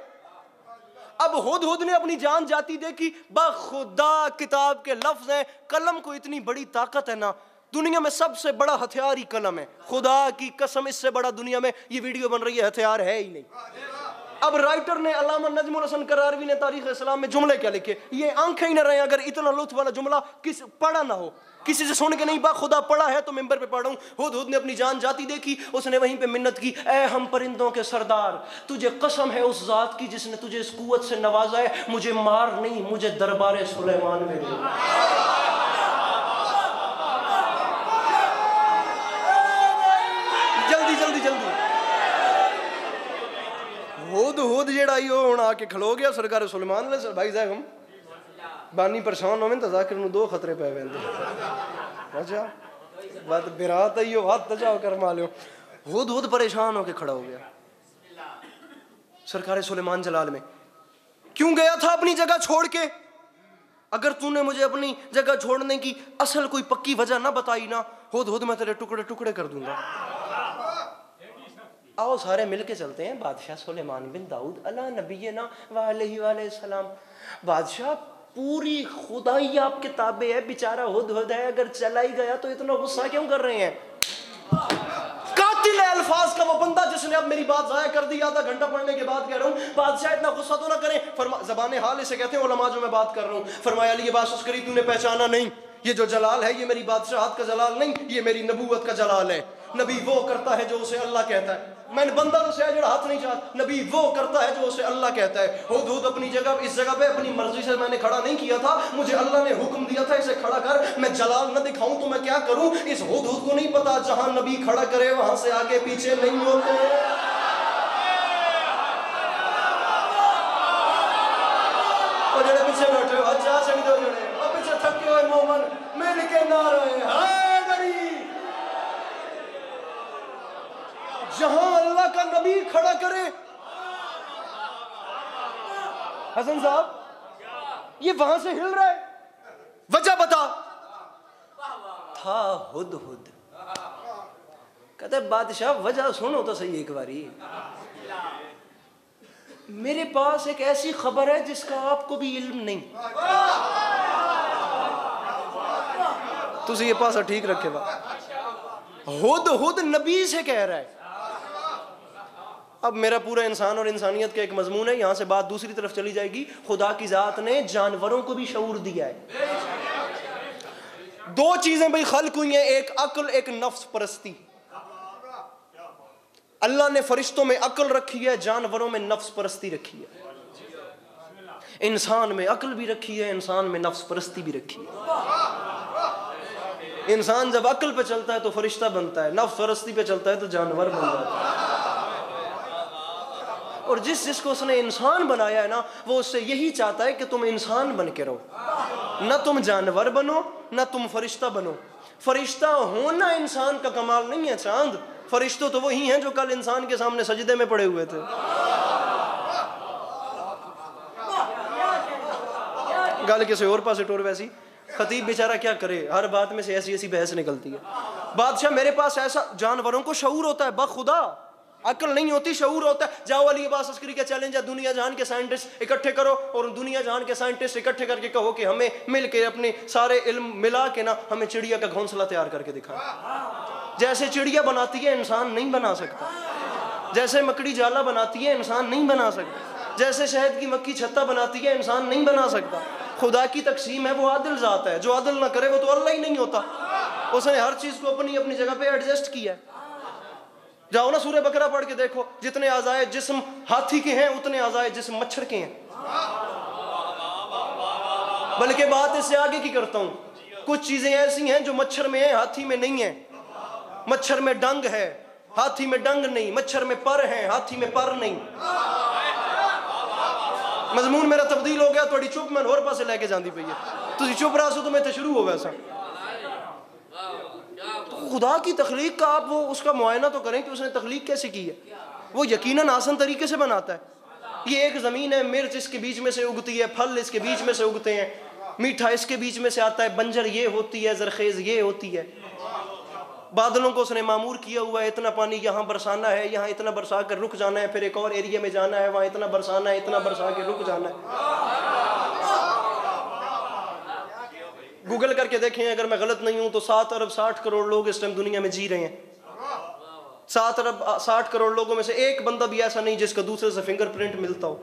अब हुद ने अपनी जान जाती देखी बखुदा किताब के लफ्ज है कलम को इतनी बड़ी ताकत है ना दुनिया में सबसे बड़ा हथियार ही कलम है। खुदा की कसम इससे बड़ा दुनिया में ये वीडियो बन रही है हथियार है ही नहीं। अब राइटर ने अल्लामा नजमुल हसन करारवी ने तारीख इस्लाम में जुमले क्या लिखे ये आंखें ही न रहे अगर इतना लुत्फ वाला जुमला किस पढ़ा ना हो किसी से सुन के नहीं बा खुदा पढ़ा है तो मिंबर पे पढ़ा हूं। हुद ने अपनी जान जाती देखी उसने वहीं पे मिन्नत की ऐ हम परिंदों के सरदार तुझे कसम है उस जात की जिसने तुझे इस कुव्वत से नवाजा है मुझे मार नहीं मुझे दरबार सुलेमान में ले। जल्दी जल्दी जल्दी हुद जेड़ा आके खलो गया सरकार सुलेमान भाई साहब हम बानी परेशान होवे तो जाकिर नु 2 खतरे पै वेंदे अच्छा बात बिरात है यो हाथ तजाओ कर मालियो। हुद परेशान होके खड़ा हो गया सरकार सुलेमान जलाल में क्यों गया था अपनी जगह छोड़ के? अगर तूने मुझे अपनी जगह छोड़ने की असल कोई पक्की वजह ना बताई ना हुद मैं तेरे टुकड़े टुकड़े कर दूंगा। आओ सारे मिलके चलते हैं बादशाह सुलेमान बिन दाऊद अला नबीना वालैहि सलाम। बादशाह पूरी खुदाई आपके ताबे है बेचारा हुद है अगर चला ही गया तो इतना गुस्सा क्यों कर रहे हैं? कातिल अल्फाज का वो बंदा जिसने अब मेरी बात जाया कर दी आधा घंटा पढ़ने के बाद कह रहा हूँ बादशाह इतना गुस्सा तो ना करें। ज़बान हाल इसे कहते हैं उलमा जो मैं बात कर रहा हूँ। फरमाया ये बात उस करी तूने पहचाना नहीं ये जो जलाल है ये मेरी बादशाहत का जलाल नहीं ये मेरी नबूवत का जलाल है। नबी वो करता है जो उसे अल्लाह कहता है मैंने बंदा उसे जो हाथ नहीं चाहता नबी वो करता है जो उसे अल्लाह कहता है। हुद अपनी जगह इस जगह पे अपनी मर्जी से मैंने खड़ा नहीं किया था मुझे अल्लाह ने हुक्म दिया था इसे खड़ा कर मैं जलाल न दिखाऊं तो मैं क्या करूं? इस हुद को नहीं पता जहां नबी खड़ा करे वहां से आगे पीछे नहीं होते। और जड़े पीछे बैठे हो अच्छा सही दो जड़े और पीछे थके हुए मोमन मिल के ना रहे हाय गरी जहां अल्लाह का नबी खड़ा करे। हसन साहब ये वहां से हिल रहा है वजह बता। था हुद कहते बादशाह वजह सुनो तो सही एक बारी मेरे पास एक ऐसी खबर है जिसका आपको भी इल्म नहीं। तुझे ये पासा ठीक रखे हुद नबी से कह रहा है। अब मेरा पूरा इंसान और इंसानियत का एक मजमून है यहां से बात दूसरी तरफ चली जाएगी। खुदा की जात ने जानवरों को भी शऊर दिया है। 2 चीजें भाई खल्क हुई हैं एक अक्ल एक नफ्स परस्ती। अल्लाह ने फरिश्तों में अक्ल रखी है जानवरों में नफ्स परस्ती रखी है। इंसान में अक्ल भी रखी है इंसान में नफ्स परस्ती भी रखी है। इंसान जब अक्ल पे चलता है तो फरिश्ता बनता है नफ्स परस्ती पे चलता है तो जानवर बन जाता है। और जिसको उसने इंसान बनाया है ना वो उससे यही चाहता है कि तुम इंसान बन के रहो ना तुम जानवर बनो ना तुम फरिश्ता बनो। फरिश्ता होना इंसान का कमाल नहीं है चांद फरिश्तों तो वही हैं जो कल इंसान के सामने सजदे में पड़े हुए थे। गल किसी और पास टोर वैसी खतीब बेचारा क्या करे हर बात में से ऐसी ऐसी बहस निकलती है। बादशाह मेरे पास ऐसा जानवरों को शऊर होता है बखुदा अकल नहीं होती, शऊर होता है। जाओ अली अब्बास अस्करी का चैलेंज है, दुनिया जहान के साइंटिस्ट इकट्ठे करो और दुनिया जहान के साइंटिस्ट इकट्ठे करके कहो कि हमें मिल के अपने सारे इल्म मिला के ना हमें चिड़िया का घोंसला तैयार करके दिखाएं। जैसे चिड़िया बनाती है इंसान नहीं बना सकता, जैसे मकड़ी जाला बनाती है इंसान नहीं बना सकता, जैसे शहद की मक्खी छत्ता बनाती है इंसान नहीं बना सकता। खुदा की तकसीम है, वो आदिल ज़ात है, जो आदिल ना करे वो तो अल्लाह ही नहीं होता। उसने हर चीज़ को अपनी अपनी जगह पे एडजस्ट किया है। जाओ ना सूरह बकरा पढ़ के देखो, जितने आज़ाए जिस्म हाथी के हैं उतने आज़ाए जिस्म मच्छर के हैं। बल्कि बात इससे आगे की करता हूँ, कुछ चीज़ें ऐसी हैं जो मच्छर में है हाथी में नहीं है। मच्छर में डंग है, हाथी में डंग नहीं। मच्छर में पर है, हाथी में पर नहीं। मजमून मेरा तब्दील हो गया, थोड़ी चुप मैं होर पासे लेके जाती पई है, तुसी चुप रहा सो तो मैं तो शुरू हो वैसा। तो खुदा की तख्लीक का आप वो उसका मुआयना तो करें कि उसने तख्लीक कैसे की है। वो यकीनन आसान तरीके से बनाता है। ये एक ज़मीन है, मिर्च इसके बीच में से उगती है, फल इसके बीच में से उगते हैं, मीठा इसके बीच में से आता है, बंजर ये होती है, जरखेज़ ये होती है। बादलों को उसने मामूर किया हुआ है, इतना पानी यहाँ बरसाना है, यहाँ इतना बरसा कर रुक जाना है, फिर एक और एरिया में जाना है, वहाँ इतना बरसाना है, इतना बरसा के रुक जाना है। गूगल करके देखें अगर मैं गलत नहीं हूं तो 7 अरब 60 करोड़ लोग इस टाइम दुनिया में जी रहे हैं। 7 अरब 60 करोड़ लोगों में से एक बंदा भी ऐसा नहीं जिसका दूसरे से फिंगरप्रिंट मिलता हो।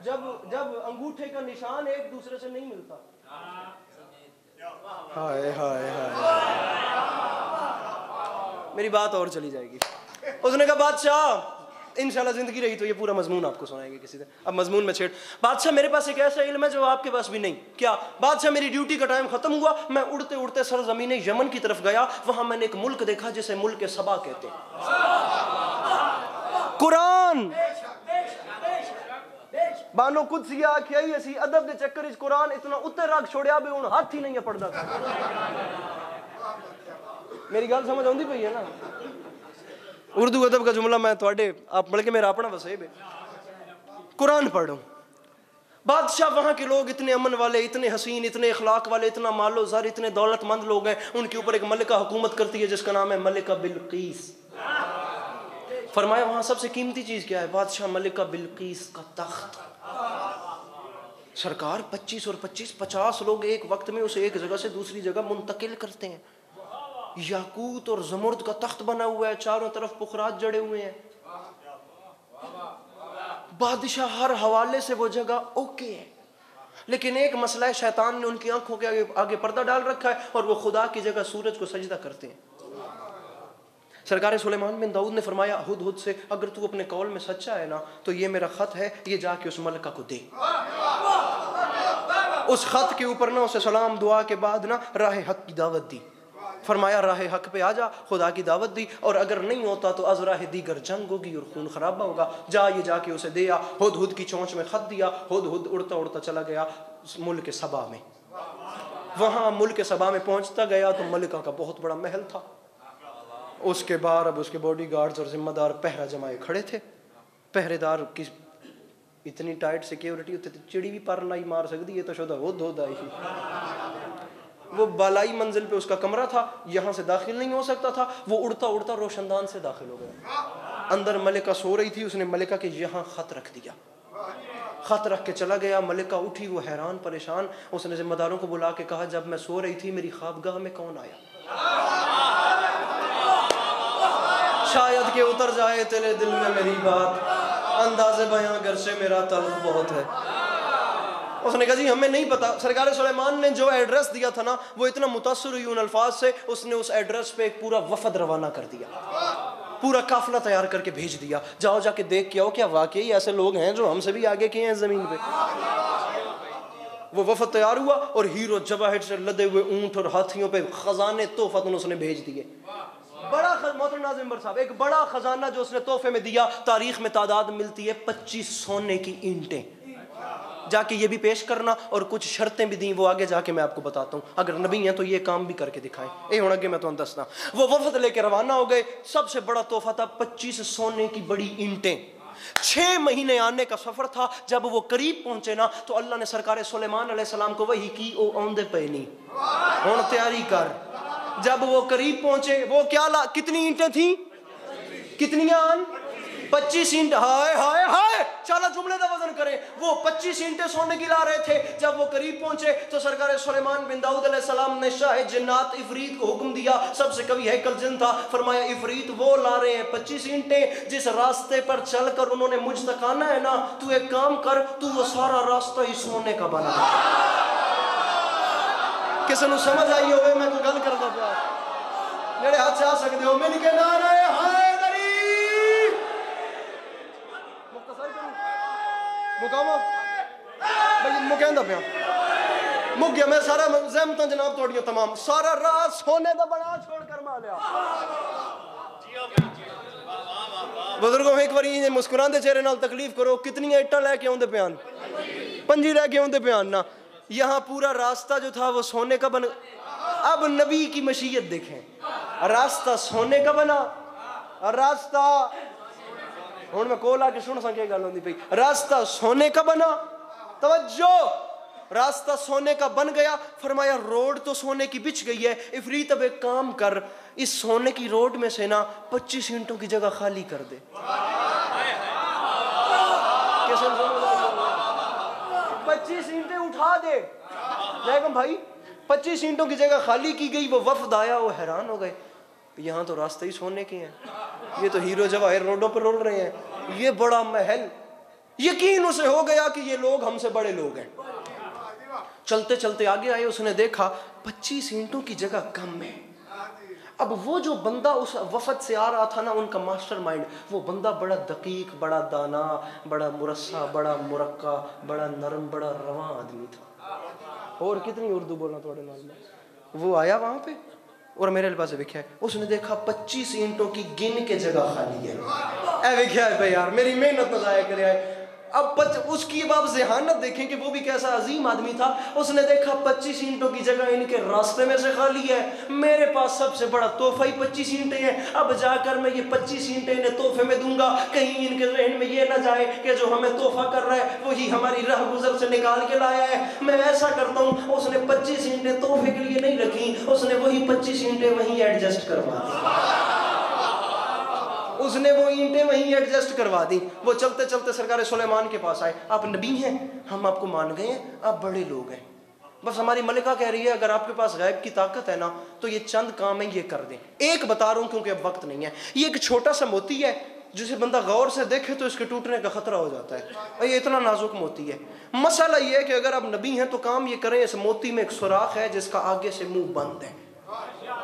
जब अंगूठे का निशान एक दूसरे से नहीं मिलता। हाय हाय हाय, मेरी बात और चली जाएगी। उसने कहा बादशाह इंशाल्लाह जिंदगी रही तो ये पूरा मजमून आपको सुनाएंगे किसी दिन। अब मजमून में छेड़, बादशाह मेरे पास एक ऐसा इल्म है जो आपके पास भी नहीं। क्या? बादशाह मेरी ड्यूटी का टाइम खत्म हुआ, मैं उड़ते उड़ते सरजमीन यमन की तरफ गया, वहां मैंने एक मुल्क देखा जिसे मुल्क सबा कहते हैं। कुरान बानो कुछ आखिया ही असी अदब के चक्कर इस कुरान इतना उत्ते रख छोड़िया भी हुण हाथ ही नहीं पढ़दा। मेरी गल समझ आउंदी पई है ना? उर्दू अदब का जुमला मैं थोड़े आप बल्कि मेरा अपना वसेब है। कुरान पढ़ो। बादशाह वहाँ के लोग इतने अमन वाले, इतने हसीन, इतने अखलाक वाले, इतना मालो ज़र, इतने दौलतमंद लोग हैं। उनके ऊपर एक मलिका हुकूमत करती है जिसका नाम है मलिका बिल्कीस। फरमाया वहाँ सबसे कीमती चीज़ क्या है? बादशाह मलिका बिल्कीस का तख्त। सरकार 25 और 25 50 लोग एक वक्त में उसे एक जगह से दूसरी जगह मुंतकिल करते हैं। याकूत और जमुर्द का तख्त बना हुआ है, चारों तरफ पुखरात जड़े हुए हैं। बादशाह हर हवाले से वो जगह ओके है, लेकिन एक मसला है, शैतान ने उनकी आंखों के आगे पर्दा डाल रखा है और वो खुदा की जगह सूरज को सजदा करते हैं। सरकार सुलेमान बिन दाऊद ने फरमाया हुद हुद से, अगर तू अपने कौल में सच्चा है ना तो ये मेरा खत है, ये जाके उस मलका को दे। उस खत के ऊपर ना उसे सलाम दुआ के बाद ना राह हक की दावत दी। फरमाया राह हक पे आ जा, खुदा की दावत दी, और अगर नहीं होता तो अज़राह दीगर जंग होगी और खून खराबा होगा। जा ये जाके उसे दिया। हुद हुद की चोंच में खत दिया। हुद हुद उड़ता उड़ता चला गया मुल्क सबा में। वहाँ मुल्क सबा में पहुँचता गया तो मलिका का बहुत बड़ा महल था। उसके बाहर अब उसके बॉडी गार्ड्स और जिम्मेदार पहरा जमाए खड़े थे। पहरेदार की इतनी टाइट सिक्योरिटी होती थी, चिड़ी भी पर नहीं मार सकती है तो शुदा हुद हुद आई। वो बालाई मंजिल पे उसका कमरा था, यहाँ से दाखिल नहीं हो सकता था। वो उड़ता उड़ता रोशनदान से दाखिल हो गया। अंदर मलिका सो रही थी, उसने मलिका के यहाँ खत रख दिया। खत रख के चला गया। मलिका उठी, वो हैरान परेशान। उसने जिम्मेदारों को बुला के कहा जब मैं सो रही थी मेरी ख्वाबगाह में कौन आया? शायद के उतर जाए तेरे दिल में मेरी बात, अंदाज़े बयां घर से मेरा तल्ख बहुत है। उसने कहा जी हमें नहीं पता। सरकार सुलेमान ने जो एड्रेस दिया था ना, वो इतना मुतासर हुई उन अल्फाज से, उसने उस एड्रेस पे एक पूरा वफद रवाना कर दिया, पूरा काफिला तैयार करके भेज दिया। जाओ जाके देख के आओ क्या वाकई ऐसे लोग हैं जो हमसे भी आगे के हैं जमीन पे। वो वफद तैयार हुआ और हीरो जवाहिर से लदे हुए ऊंट और हाथियों पे खजाने तोहफतन उसने भेज दिए। बड़ा मोहतरम नाज़िम साहब, एक बड़ा खजाना जो उसने तोहफे में दिया, तारीख में तादाद मिलती है 25 सोने की ईंटें। जाके ये भी पेश करना और कुछ शर्तें भी दी, वो आगे जाके मैं आपको बताता हूँ। अगर नबी हैं तो ये काम भी करके दिखाएं। ये होना कि मैं तो दसना। वो वफद लेके रवाना हो गए। सबसे बड़ा तोहफा था 25 सोने की बड़ी ईंटें। 6 महीने आने का सफर था। जब वो करीब पहुंचे ना तो अल्लाह ने सरकार सुलेमान अलैहिस्सलाम को वही की, ओ औंदे पे नहीं हुण तैयारी कर, जब वो करीब पहुंचे, वो क्या कितनी ईंटें थी, कितनी आन, 25 ईंट। हाय हाय हाय, चलो जुमले का वजन करें। वो 25 ईंटें सोने की ला रहे थे। जब वो करीब पहुंचे तो सरकार सुलेमान बिन दाऊद अलैहिस्सलाम ने शाह जिन्नात इफरीत को हुक्म दिया, सबसे कभी हैकल जिन था, फरमाया इफरीत वो ला रहे हैं 25 ईंटें, जिस रास्ते पर चलकर उन्होंने मुझ तक आना है ना, तू एक काम कर, तू वो सारा रास्ता ही सोने का बना। किसी को समझ आई हो? मैं कोई गल करता पिया, मेरे हाथ से आ सकते हो, मिल के नारे हाय मुकामा भाई मुकहंदा पिया मुक गया। मैं सारा ज़हमत जनाब थोड़ियां तमाम, सारा रात सोने का बना छोड़कर मा लिया। बुजुर्गों एक बार मुस्कुराते चेहरे नाल तकलीफ करो, कितनी इट्टां लैके आउंदे पियान, पंजी लैके आउंदे पियान ना। यहाँ पूरा रास्ता जो था वो सोने का बन। अब नबी की मशीयत देखें, रास्ता सोने का बना, रास्ता हुण मैं कोल आके सुन सके गल होंदी पई, रास्ता सोने का बना। तवज्जो, रास्ता सोने का बन गया। फरमाया रोड तो सोने की बिछ गई है, इफरीत अब एक काम कर, इस सोने की रोड में से ना 25 ईंटों की जगह खाली कर दे। 25 ईंटें उठा दे। जैकम भाई 25 ईंटों की जगह खाली की गई। वो वफद आया, वो हैरान हो गए, यहाँ तो रास्ते ही सोने के हैं, ये तो हीरो जवाहिर रोडों पर रोल रहे हैं, ये बड़ा महल। यकीन उसे हो गया कि ये लोग हमसे बड़े लोग हैं। चलते चलते आगे आए, उसने देखा 25 ईंटों की जगह कम है। अब वो जो बंदा उस वफद से आ रहा था ना, उनका मास्टरमाइंड, वो बंदा बड़ा दकीक, बड़ा दाना, बड़ा मुरस्सा, बड़ा मुरक्का, बड़ा नरम, बड़ा रवां आदमी था। और कितनी उर्दू बोलना थोड़े नाल में। वो आया वहां पे और मेरे पास वेख्या, उसने देखा 25 ईंटों की गिन के जगह खाली है। वेख्या है भाई यार, मेरी मेहनत न जाया करे। अब उसकी अब ज़हानत देखें कि वो भी कैसा अजीम आदमी था। उसने देखा 25 ईंटों की जगह इनके रास्ते में से खाली है, मेरे पास सबसे बड़ा तोहफा ही 25 ईंटें हैं। अब जाकर मैं ये 25 ईंटें इन्हें तोहफे में दूंगा, कहीं इनके जहन में ये ना जाए कि जो हमें तोहफा कर रहा है वही हमारी राह गुजर से निकाल के लाया है। मैं ऐसा करता हूँ, उसने 25 ईंटें तोहफे के लिए नहीं रखी, उसने वही 25 ईंटें वहीं एडजस्ट करवा दी। उसने वो ईंटें वहीं एडजस्ट करवा दी। वो चलते चलते सरकार सुलेमान के पास आए, आप नबी हैं, हम आपको मान गए हैं, आप बड़े लोग हैं, बस हमारी मलिका कह रही है अगर आपके पास गैब की ताकत है ना तो ये चंद काम है, ये कर दें। एक बता रहा हूं क्योंकि अब वक्त नहीं है। ये एक छोटा सा मोती है, जिसे बंदा गौर से देखे तो इसके टूटने का खतरा हो जाता है। ये इतना नाजुक मोती है। मसला ये है कि अगर आप नबी हैं तो काम ये करें, इस मोती में एक सुराख है जिसका आगे से मुंह बंद है।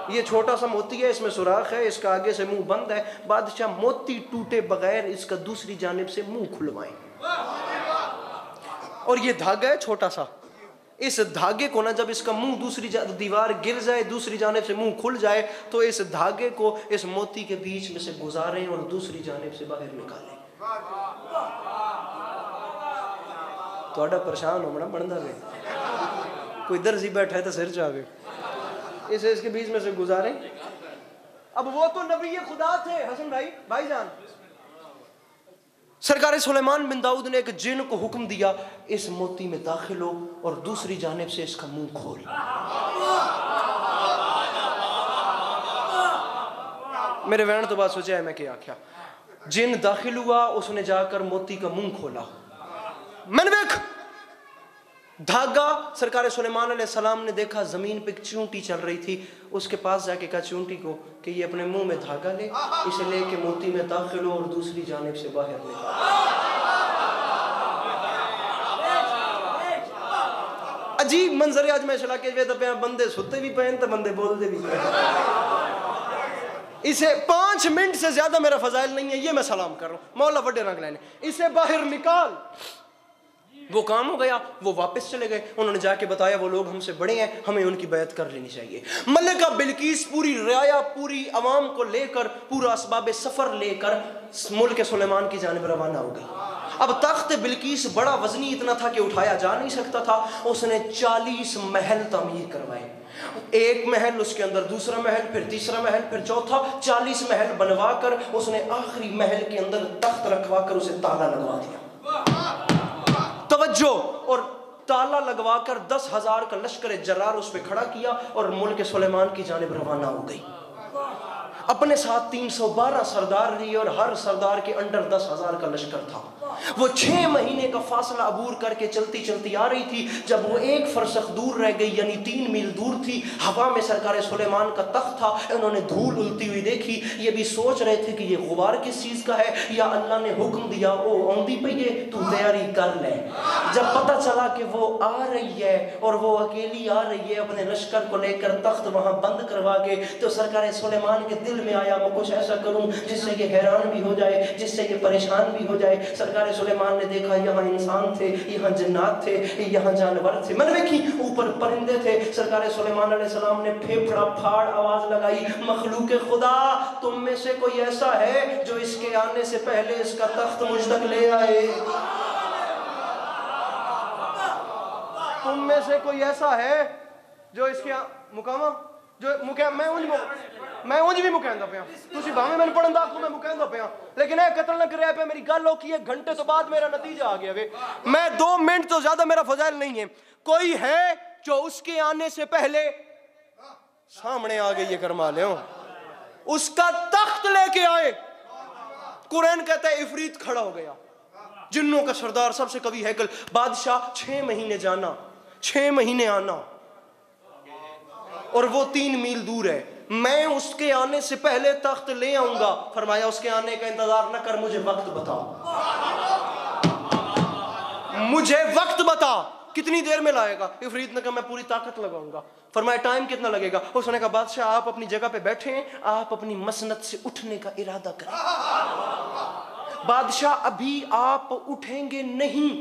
ये छोटा सा मोती है, इसमें सुराख है, इसका आगे से मुंह बंद है। बादशाह मोती टूटे बगैर इसका दूसरी जानिब से मुंह खुलवाएं। और ये धागा है छोटा सा, इस धागे को ना जब इसका मुंह दूसरी दीवार गिर जाए, दूसरी जानिब से मुंह खुल जाए, तो इस धागे को इस मोती के बीच में से गुजारें और दूसरी जानिब से बाहर निकालें। थोड़ा परेशान होना बनता है, कोई दर्जी बैठा है तो सिर चाहे, इसे इसके बीच में से गुजारें। अब वो तो नबी खुदा थे हसन भाई, भाईजान। सरकार सुलेमान बिन दाऊद ने एक जिन को हुक्म दिया, इस मोती में दाखिल हो और दूसरी जानिब से इसका मुंह खोल। मेरे वहन तो बात सोचा है मैं क्या आख्या। जिन दाखिल हुआ, उसने जाकर मोती का मुंह खोला। मैंने देख धागा, सरकार सुलेमान अलैहिस्सलाम ने देखा जमीन पे चूंटी चल रही थी। उसके पास जाके कहा चूंटी को कि ये अपने मुंह में धागा ले, इसे लेके मोती में दाखिल हो और दूसरी जानिब से बाहर निकाल। अजीब मंजर आज मैं चला के पे बंदे सुते भी पे तो बंदे बोलते भी पे। इसे 5 मिनट से ज्यादा मेरा फजाइल नहीं है, ये मैं सलाम कर रहा हूँ, मौला बड़े रंग लेने, इसे बाहर निकाल। वो काम हो गया, वो वापस चले गए। उन्होंने जाके बताया वो लोग हमसे बड़े हैं, हमें उनकी बैत कर लेनी चाहिए। मलिका बिल्किस पूरी रियाया, पूरी अवाम को लेकर, पूरा असबाब सफर लेकर मुल्क सुलेमान की जानिब रवाना हो गई। अब तख्त बिल्किस बड़ा वजनी इतना था कि उठाया जा नहीं सकता था। उसने 40 महल तामीर करवाए, एक महल, उसके अंदर दूसरा महल, फिर तीसरा महल, फिर चौथा, 40 महल बनवा कर उसने आखिरी महल के अंदर तख्त रखवा कर उसे ताला लगवा दिया। तवज्जो। और ताला लगवाकर 10,000 का लश्कर जरार उस पर खड़ा किया और मुल्क सुलेमान की जानिब रवाना हो गई। अपने साथ 312 सरदार लिए और हर सरदार के अंडर 10,000 का लश्कर था। वो 6 महीने का फासला अबूर करके चलती चलती आ रही थी। जब वो 1 फरसख दूर रह गई, यानी 3 मील दूर थी, हवा में सरकार सुलेमान का तख्त था। उन्होंने धूल उड़ती हुई देखी। ये भी सोच रहे थे कि ये गुबार किस चीज़ का है, या अल्लाह ने हुक्म दिया ओ औंधी पई तू तैयारी कर ले। जब पता चला कि वो आ रही है और वो अकेली आ रही है अपने लश्कर को लेकर, तख्त वहाँ बंद करवा के, तो सरकार सुलेमान के दिल में आया मैं कुछ ऐसा करूँ जिससे ये हैरान भी हो जाए, जिससे ये परेशान भी हो जाए। सरकार सुलेमान ने देखा यहाँ इंसान थे, यहाँ जन्नात थे, यहाँ जानवर थे, मैंने देखी ऊपर परिंदे थे। सरकार सुलेमान अलैहिस्सलाम ने फेफड़ा फाड़ आवाज लगाई, मखलूक खुदा तुम में से कोई ऐसा है जो इसके आने से पहले इसका तख्त मुझ तक ले आए? तुम में से कोई ऐसा है जो इसके मुकामा जो मुका मैं उंज भी मुकैंदा पिया, तुसी भाਵੇਂ मैंने पढ़न दा मैं मुकैंदा पिया, लेकिन ए कत्ल न करे पे मेरी गल हो की है। घंटे तो बाद मेरा नतीजा आ गया वे। मैं 2 मिनट तो ज्यादा मेरा फजाइल नहीं है। कोई है जो उसके आने से पहले सामने आ गई है करमा ले उसका तख्त लेके आए। कुरान कहता है इफरीत खड़ा हो गया, जिन्नों का सरदार, सबसे कवि हैकल बादशाह। 6 महीने जाना, 6 महीने आना, और वो 3 मील दूर है। मैं उसके आने से पहले तख्त ले आऊंगा। फरमाया उसके आने का इंतजार न कर, मुझे वक्त बता, मुझे वक्त बता कितनी देर में लाएगा। इफरीत ने कहा मैं पूरी ताकत लगाऊंगा। फरमाया टाइम कितना लगेगा? उसने कहा बादशाह आप अपनी जगह पे बैठे हैं, आप अपनी मसनद से उठने का इरादा करें। बादशाह अभी आप उठेंगे नहीं।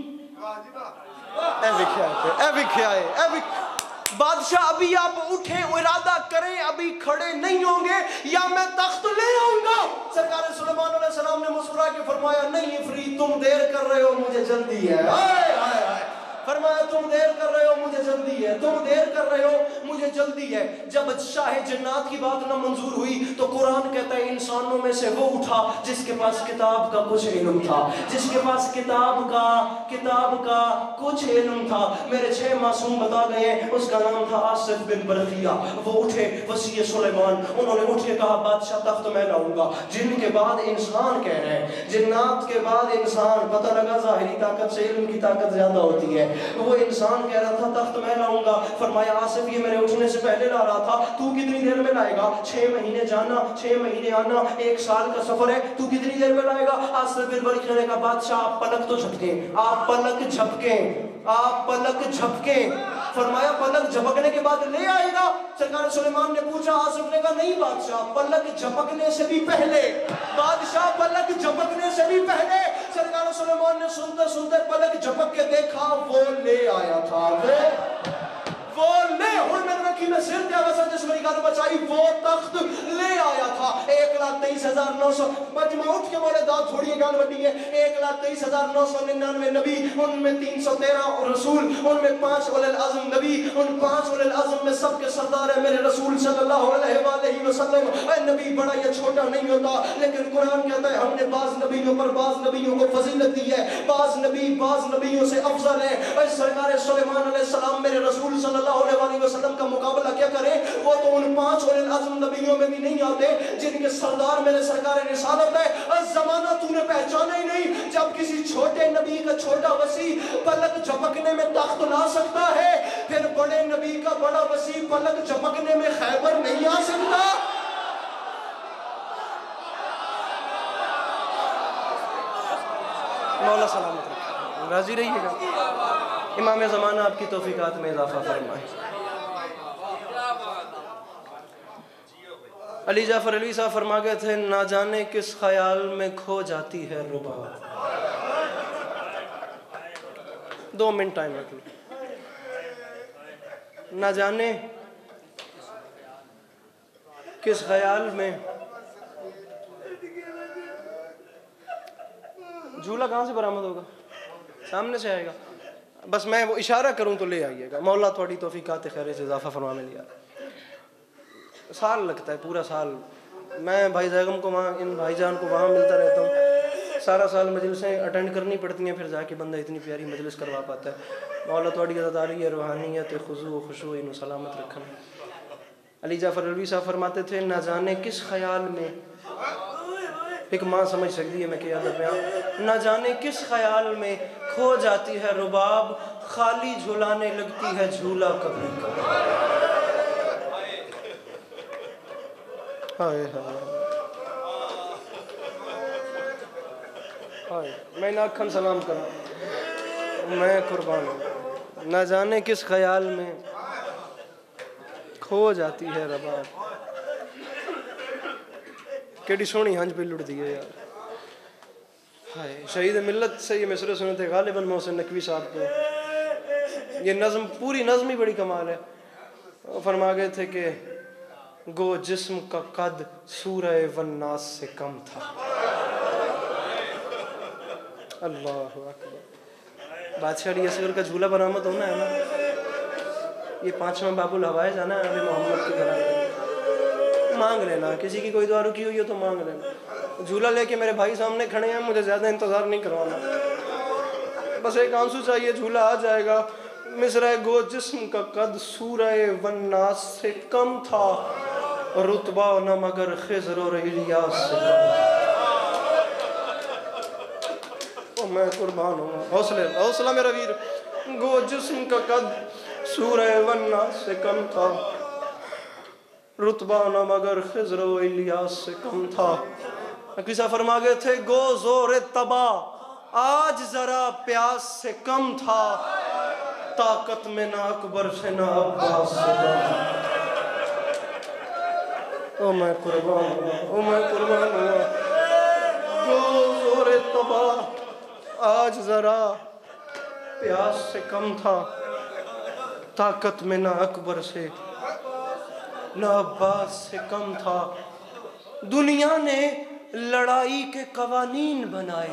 बादशाह अभी आप उठे इरादा करें, अभी खड़े नहीं होंगे या मैं तख्त ले आऊंगा। सरकार सुलेमान अलैहिस्सलाम ने मुस्कुरा के फरमाया नहीं इफरीत तुम देर कर रहे हो, मुझे जल्दी है। आए, आए, आए। फरमाया तुम देर कर रहे हो, मुझे जल्दी है, तुम देर कर रहे हो, मुझे जल्दी है। जब शाह जन्नात की बात ना मंजूर हुई तो कुरान कहता है इंसानों में से वो उठा जिसके पास किताब का कुछ इल्म था, जिसके पास किताब का कुछ इल्म था। मेरे 6 मासूम बता गए, उसका नाम था आसिफ बिन बरखिया। वो उठे वसी सुलेमान, उन्होंने उठ के कहा बादशाह तख्त मैं लाऊंगा। जिन के बाद इंसान कह रहे हैं, जिन्नात के बाद इंसान, पता लगा जाहिरी ताकत से इल्म की ताकत ज्यादा होती है। वो इंसान कह रहा था तख्त मैं लाऊंगा। फरमाया आसिफ ये मेरे उठने से पहले ला रहा था, तू कितनी देर में लाएगा? 6 महीने जाना, 6 महीने आना, 1 साल का सफर है, तू कितनी देर में लाएगा? आसिफ बिन बरखिया का बादशाह आप पलक तो झपके, आप पलक झपके, आप पलक झपके। फरमाया पलक झपकने के बाद ले आएगा? सरकार सुलेमान ने पूछा। आसिफ ने कहा नहीं बादशाह, पलक झपकने से भी पहले, बादशाह पलक झपकने से भी पहले। सरकार सुलेमान ने सुनते सुनते पलक झपक के देखा, वो ले आया था, वो ले हुन मैंने रखी मैं सिर क्या वैसा जिस मेरी गाल बचाई, वो तख्त ले आया था। 1,23,900 मजमा उठ के बोले दाद थोड़ी गाल बड़ी है। 1,23,999 नबी, उनमें 313 रसूल, उनमें 5 उलुल अज़्म नबी, उन 5 उलुल अज़्म में सबके सरदार है मेरे रसूल सल्लल्लाहु अलैहि वसल्लम। नबी बड़ा या छोटा नहीं होता, लेकिन कुरान कहता है हमने बाज़ नबियों पर बाज़ नबियों को फजीलत दी है, बाज़ नबियों से अफजल है। सरकार सुलेमान अलैहिस्सलाम मेरे रसूल सल्लल्लाहु अलैहि वसल्लम का मुकाबला क्या करें? वो तो उन 5 उलुल अज़्म नबियों में भी नहीं आते जिनके सरदार मेरे सरकार रिसालत है। ज़माना तूने पहचाना ही नहीं जब किसी छोटे नबी का छोटा वसी पलक झपकने में तख्त ला सकता है, फिर बड़े नबी का बड़ा वसी पलक झपकने में खैबर नहीं आ सकता। मौला सलामत रखे, राजी रहिएगा। इमाम ज़माना आपकी तौफीकात में इजाफा फरमाए। अली जाफर अली साहब फरमा गए थे ना जाने किस ख्याल में खो जाती है रुबा। 2 मिनट टाइम रख लो। ना जाने किस ख्याल में, झूला कहाँ से बरामद होगा? सामने से आएगा, बस मैं वो इशारा करूं तो ले आइएगा। मौला थोड़ी तौफीकात खैर से इजाफा फरमा में लिया। साल लगता है, पूरा साल। मैं भाई जैगम को वहाँ, इन भाईजान को वहाँ मिलता रहता हूँ। सारा साल मजलिसें अटेंड करनी पड़ती हैं, फिर जाके बंदा इतनी प्यारी मजलिस करवा पाता है। मौला थोड़ी अज़ादारी रूहानियत खुशू खुशू इन सलामत रखन। अली जाफ़र अलवी साहब फरमाते थे, ना जाने किस ख्याल में, एक माँ समझ सकती है मैं क्या बयां, ना जाने किस ख्याल में खो जाती है रुबाब, खाली झुलाने लगती है झूला कभी कभी। हाय हाय, मैं नाखन सलाम करा, मैं कुर्बान हूँ। ना जाने किस ख्याल में खो जाती है रुबाब, केड़ी सोहनी हंज पे लुट दी है यार। हाय, शहीद मिल्लत से ये मिसरे सुने थे गालिबन मोहसिन नकवी साहब को। ये नज़म, पूरी नज़म ही बड़ी कमाल है। वो फरमा गए थे कि गो जिस्म का कद सूरह वन्नास से कम था। अल्लाह अकबर। बादशाह अली असगर का झूला बरामद होना है ना, ये 5वां बाबुल हवाए जाना है अली मोहम्मद की तरह। मांग लेना, किसी की कोई दुआ रुकी हुई हो तो मांग लेना। झूला लेके मेरे भाई सामने खड़े हैं, मुझे ज़्यादा इंतज़ार नहीं करवाना, बस एक आंसू चाहिए, झूला आ जाएगा। मिसरा गो जिस्म का कद सूरह वन्नास से कम था, रुतबा न मगर खिज़र और इलियास से कम। ओ मैं कुर्बान हूँ, हौसला मेरा वीर। गो जिस्म का कद सूरह वन्नास से कम था, रुतबा न मगर खिज़र और इलियास से कम था। किसा फरमा गए थे, गो जोर तबा आज जरा प्यास से कम था, ताकत में ना अकबर से ना अब्बास से कम। ओ मैं कुर्बान हुआ, ओ मैं कुर्बान हुआ। गो जोर तबा आज जरा प्यास से कम था, ताकत में ना अकबर से ना अब्बास से कम था। दुनिया ने लड़ाई के कवानीन बनाए।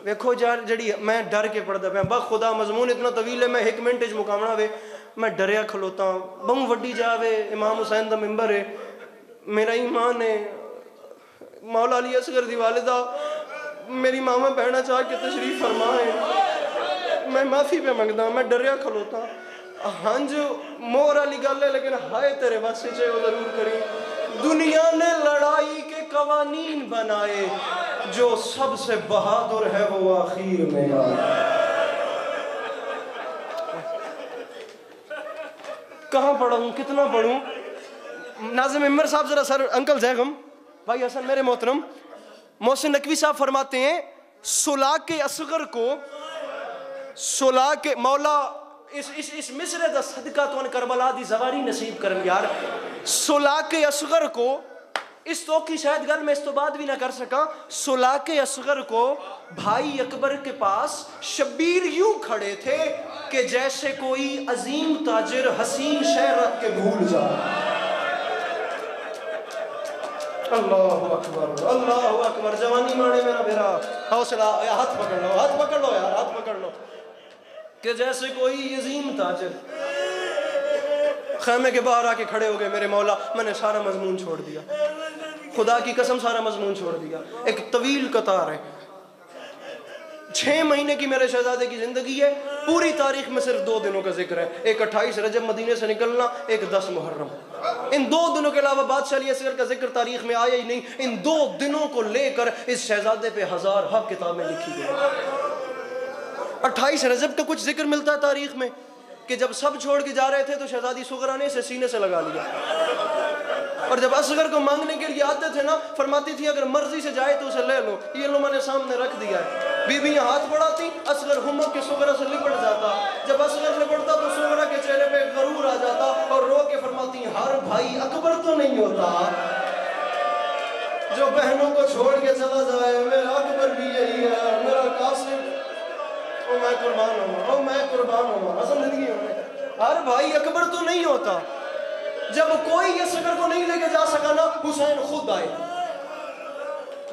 देखो यार, जड़ी मैं डर के पढ़ता पाया, बा खुदा मजमून इतना तवील है, मैं 1 मिनट च मुकामना वे, मैं डरिया खलोता। बहु वड्डी जावे, इमाम हुसैन दा मिंबर है, मेरा ईमान है। मौला अली असगर दी वालिदा मेरी मामा बहना चाह के तशरीफ फरमाए, मैं माफ़ी पे मंगदा, मैं डरिया खलोता। हंज मोर वाली गल है, लेकिन हाय तेरे वास्ते चे वो जरूर करी। दुनिया ने लड़ाई के कवानीन बनाए, जो सबसे बहादुर है वो आखिर में आए। कहाँ पढ़ूं, कितना पढ़ूं? नाज़िम इमर साहब जरा सर, अंकल जैगम भाई हसन मेरे मोहतरम, मोहसिन नकवी साहब फरमाते हैं, सुला के असगर को, सुला के मौला इस मिसरे दा सदका तो करबला दी ज़वारी नसीब करन यार। सुला के असगर को, इस तो की शायद गल मैं इस तो बाद भी ना कर सका। सुला के असगर को भाई अकबर के पास शब्बीर यूं खड़े थे कि जैसे कोई अजीम ताजिर हसीन शहर रख के भूल जाए। अल्लाह अकबर, अल्लाह अकबर। जवानी माने मेरा बेरा, हौसला, हाथ पकड़ लो, हाथ पकड़ लो यार, हाथ पकड़ लो। कि जैसे कोई अजीम ताजिर खैमे के बाहर आके खड़े हो गए, मेरे मौला मैंने सारा मजमून छोड़ दिया, खुदा की कसम सारा मजमून छोड़ दिया। एक तवील कतार है, 6 महीने की मेरे शहजादे की जिंदगी है, पूरी तारीख में सिर्फ 2 दिनों का जिक्र है। एक 28 रजब मदीने से निकलना, एक 10 मुहर्रम। इन 2 दिनों के अलावा बादशाह अली असगर का जिक्र तारीख में आया ही नहीं। इन 2 दिनों को लेकर इस शहजादे पे 1000 किताबें लिखी गई। 28 रजब का कुछ जिक्र मिलता है तारीख में कि जब सब छोड़ के जा रहे थे तो शहजादी सुगरा ने इसे सीने से लगा लिया, और जब असगर को मांगने के लिए आते थे ना, फरमाती थी अगर मर्जी से जाए तो उसे ले लो, ये लो मैंने सामने रख दिया है। बीबियां हाथ बढ़ाती, असगर हुम्मत के सुगरा से लिपट जाता। जब असगर लिपटता तो सुगरा के चेहरे पे गरूर आ जाता और रो के फरमाती हर भाई अकबर तो नहीं होता जो बहनों को छोड़ के चला जाए, मेरा अकबर भी यही है, मेरा कासिम। ओ मैं कुर्बान हूँ, ओ मैं कुर्बान हूँ। असम जिंदगी में हर भाई अकबर तो नहीं होता। जब कोई असगर को नहीं लेके जा सका ना, हुसैन खुद आए,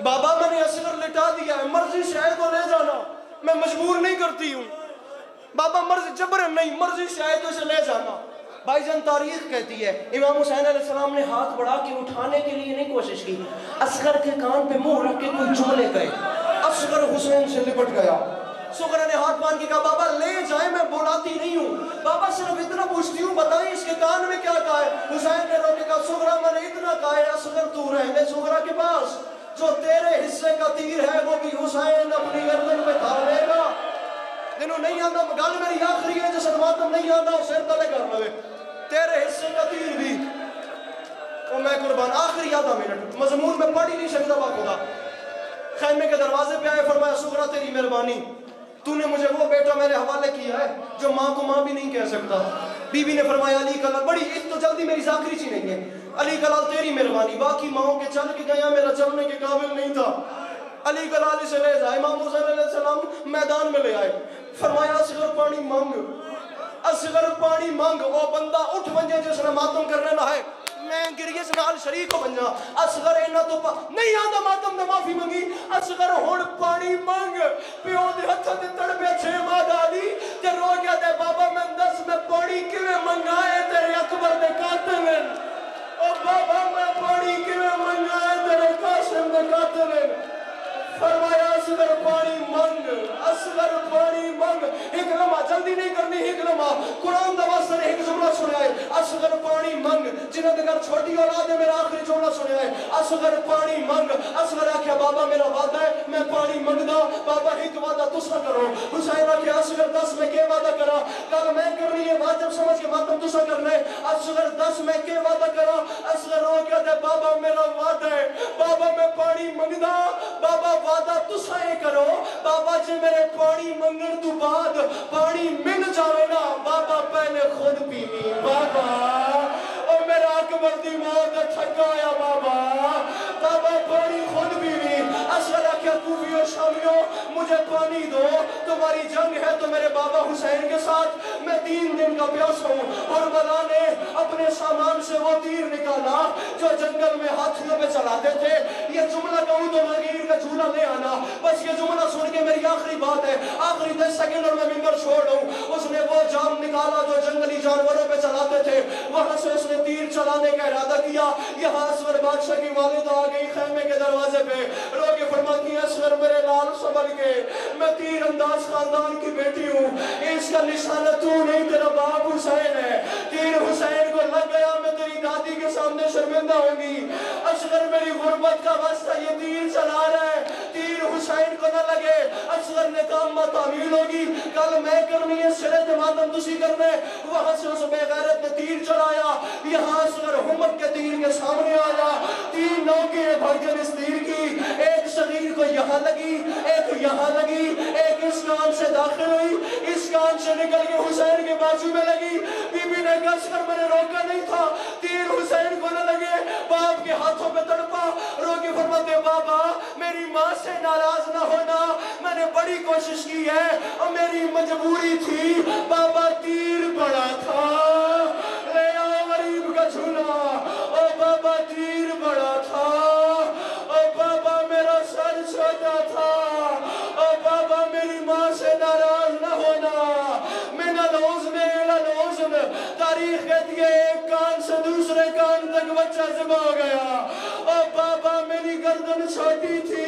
बाबा मैंने असगर लिटा दिया है, मर्जी से आए तो ले जाना, मैं मजबूर नहीं करती हूँ। बाबा मर्जी जबरन नहीं, मर्जी से आए तो इसे ले जाना। भाईजान तारीख कहती है इमाम हुसैन अलैहिस्सलाम ने हाथ बढ़ा के उठाने के लिए नहीं कोशिश की, असगर के कान पे मुंह रख के कोई चुमने गए, असगर हुसैन से लिपट गया। सुगरा ने हाथ बांध के कहा बाबा ले जाए, मैं बुलाती नहीं हूँ, बाबा सिर्फ इतना पूछती हूँ, बताएं इसके कान में क्या कहा है। हुसैन ने रोके कहा सुगरा मैंने इतना कहा है असगर तू रहने सुगरा के पास, जो तेरे हिस्से का तीर है वो भी हुसैन अपनी गर्दन पे धार लेगा। जिन्हों नहीं आता गल मेरी आखिरी है, जिस मातम नहीं आता सिर तले कर लवे, तेरे हिस्से का तीर भी और मैं कुर्बान। आखिरी आधा मिनट मजमून में पढ़ ही नहीं सकता बाखुदा। खैमे के दरवाजे पे आए, फरमाया सुगरा तेरी मेहरबानी, तूने मुझे वो बेटा मेरे हवाले किया है जो माँ को माँ भी नहीं कह सकता। बीबी ने फरमाया अली कलाल, बड़ी एक तो जल्दी मेरी जाकरी ची नहीं है, अली कलाल तेरी मेहरबानी, बाकी माओ के चल के गया, मेरा चलने के काबिल नहीं था, अली कलाल इसे ले जाए। इमाम हुसैन अलैहिस्सलाम मैदान में ले आए, फरमाया असगर पानी मांग, असगर पानी मांग। वो बंदा उठ बंजे जिसने मातम करने ना है, मैं गिरियस नाल शरीक हो बंजा। असगर इना तो नहीं आंदा मातम ने माफी मंगी, असगर हुण पानी मांग। प्यो दे हत्थ ते तड़पे छे मां दादी ते रो गया ते बाबा मैं दस मैं पानी किवें मंगाए तेरे अकबर दे कातिल। ओ बाबा मैं पानी किवें मंगाए तेरे कासिम दे कातिल। फरमाया असगर पानी मांग, असगर पानी मांग। एक लम्हा जल्दी नहीं करनी, एक लम्हा कुरान दा वास्ता ने एक जुमला सुनाया है, असगर पानी मांग। जिन्हां दे घर छोटी औलाद है मेरा आखिरी जुमला सुनाया है, असगर पानी मांग। असगर आख्या बाबा मेरा वादा है मैं पानी मंगदा, बाबा एक वादा तुसा करो। हुसैन आख्या असगर 10 में के वादा करा, कल मैं करनी है वाजिब समझ के मातम तुसा करना है। असगर 10 में के वादा करा, असगर रो गया ते बाबा मेरा वादा है, बाबा मैं पानी मंगदा, बाबा वादा तुसा ये करो, बाबा जी मेरे पानी मंगन तू बाद पानी मिल जावे ना, बाबा पहले खुद पीनी बाबा। और मेरा अकबर दी मौत थका आया बाबा, बाबा पानी खुद पीनी। असगर क्या कूफियों शामियों मुझे पानी दो, तुम्हारी जंग है तो मेरे बाबा हुसैन के साथ मैं 3 दिन का प्यास हूँ। और बला ने अपने सामान से वो तीर निकाला जो जंगल में हाथियों पे चलाते थे। ये जुमला कहूँ तो लकीर का झूला ले आना, बस ये जुमला सुन के मेरी आखिरी बात है, आखिरी 10 सेकंड और मैं मिंबर छोड़ दूं। उसने वो जाम निकाला जो जंगली जानवरों पे चलाते थे, वहां से उसने तीर चलाने का इरादा किया। यहाँ असगर बादशाह की वालिदा आ गई खैमे के दरवाजे पे, रो के फरमाती है असगर मेरे लाल संभल के, मैं तीर अंदाज खानदान की बेटी हूँ, इसका निशाना तू नहीं तेरा बाप हुसैन है। तीर हुसैन को लग गया, मैं तेरी दादी के सामने शर्मिंदा होगी। असगर मेरी गुर्बत का वास्ता ये तीर चला रहा है, तीर हुसैन को न लगे, असगर ने काम तामील होगी, कल मैं करनी है सिरे ते मातम तुसी करने। वहां से उस बेगैरत ने तीर चलाया, यहाँ असगर हुम्मत के तीर के सामने आया, 3 नौके भाईजान इस तीर की, एक शरीर को यहाँ लगी, एक यहाँ लगी, एक इस कान से दाखिल हुई, इस कान से निकल के हुसैन के बाजू में लगी। बीबी ने कसकर मैंने रोका नहीं था, तीर हुसैन को न लगे, बाप के हाथों में तड़पा, रोके फरमाते बाबा मेरी माँ से नाराज ना होना, मैंने बड़ी कोशिश की है और मेरी मजबूरी थी, बाबा तीर बड़ा था, ले आओ गरीब का झूला, ओ बाबा तीर बड़ा था, ओ बाबा मेरा सर छोटा था, ओ बाबा मेरी माँ से नाराज ना होना। तारीख कहती है एक कान से दूसरे कान तक बच्चा ज़िबा हो गया, और बाबा मेरी गर्दन छोटी थी,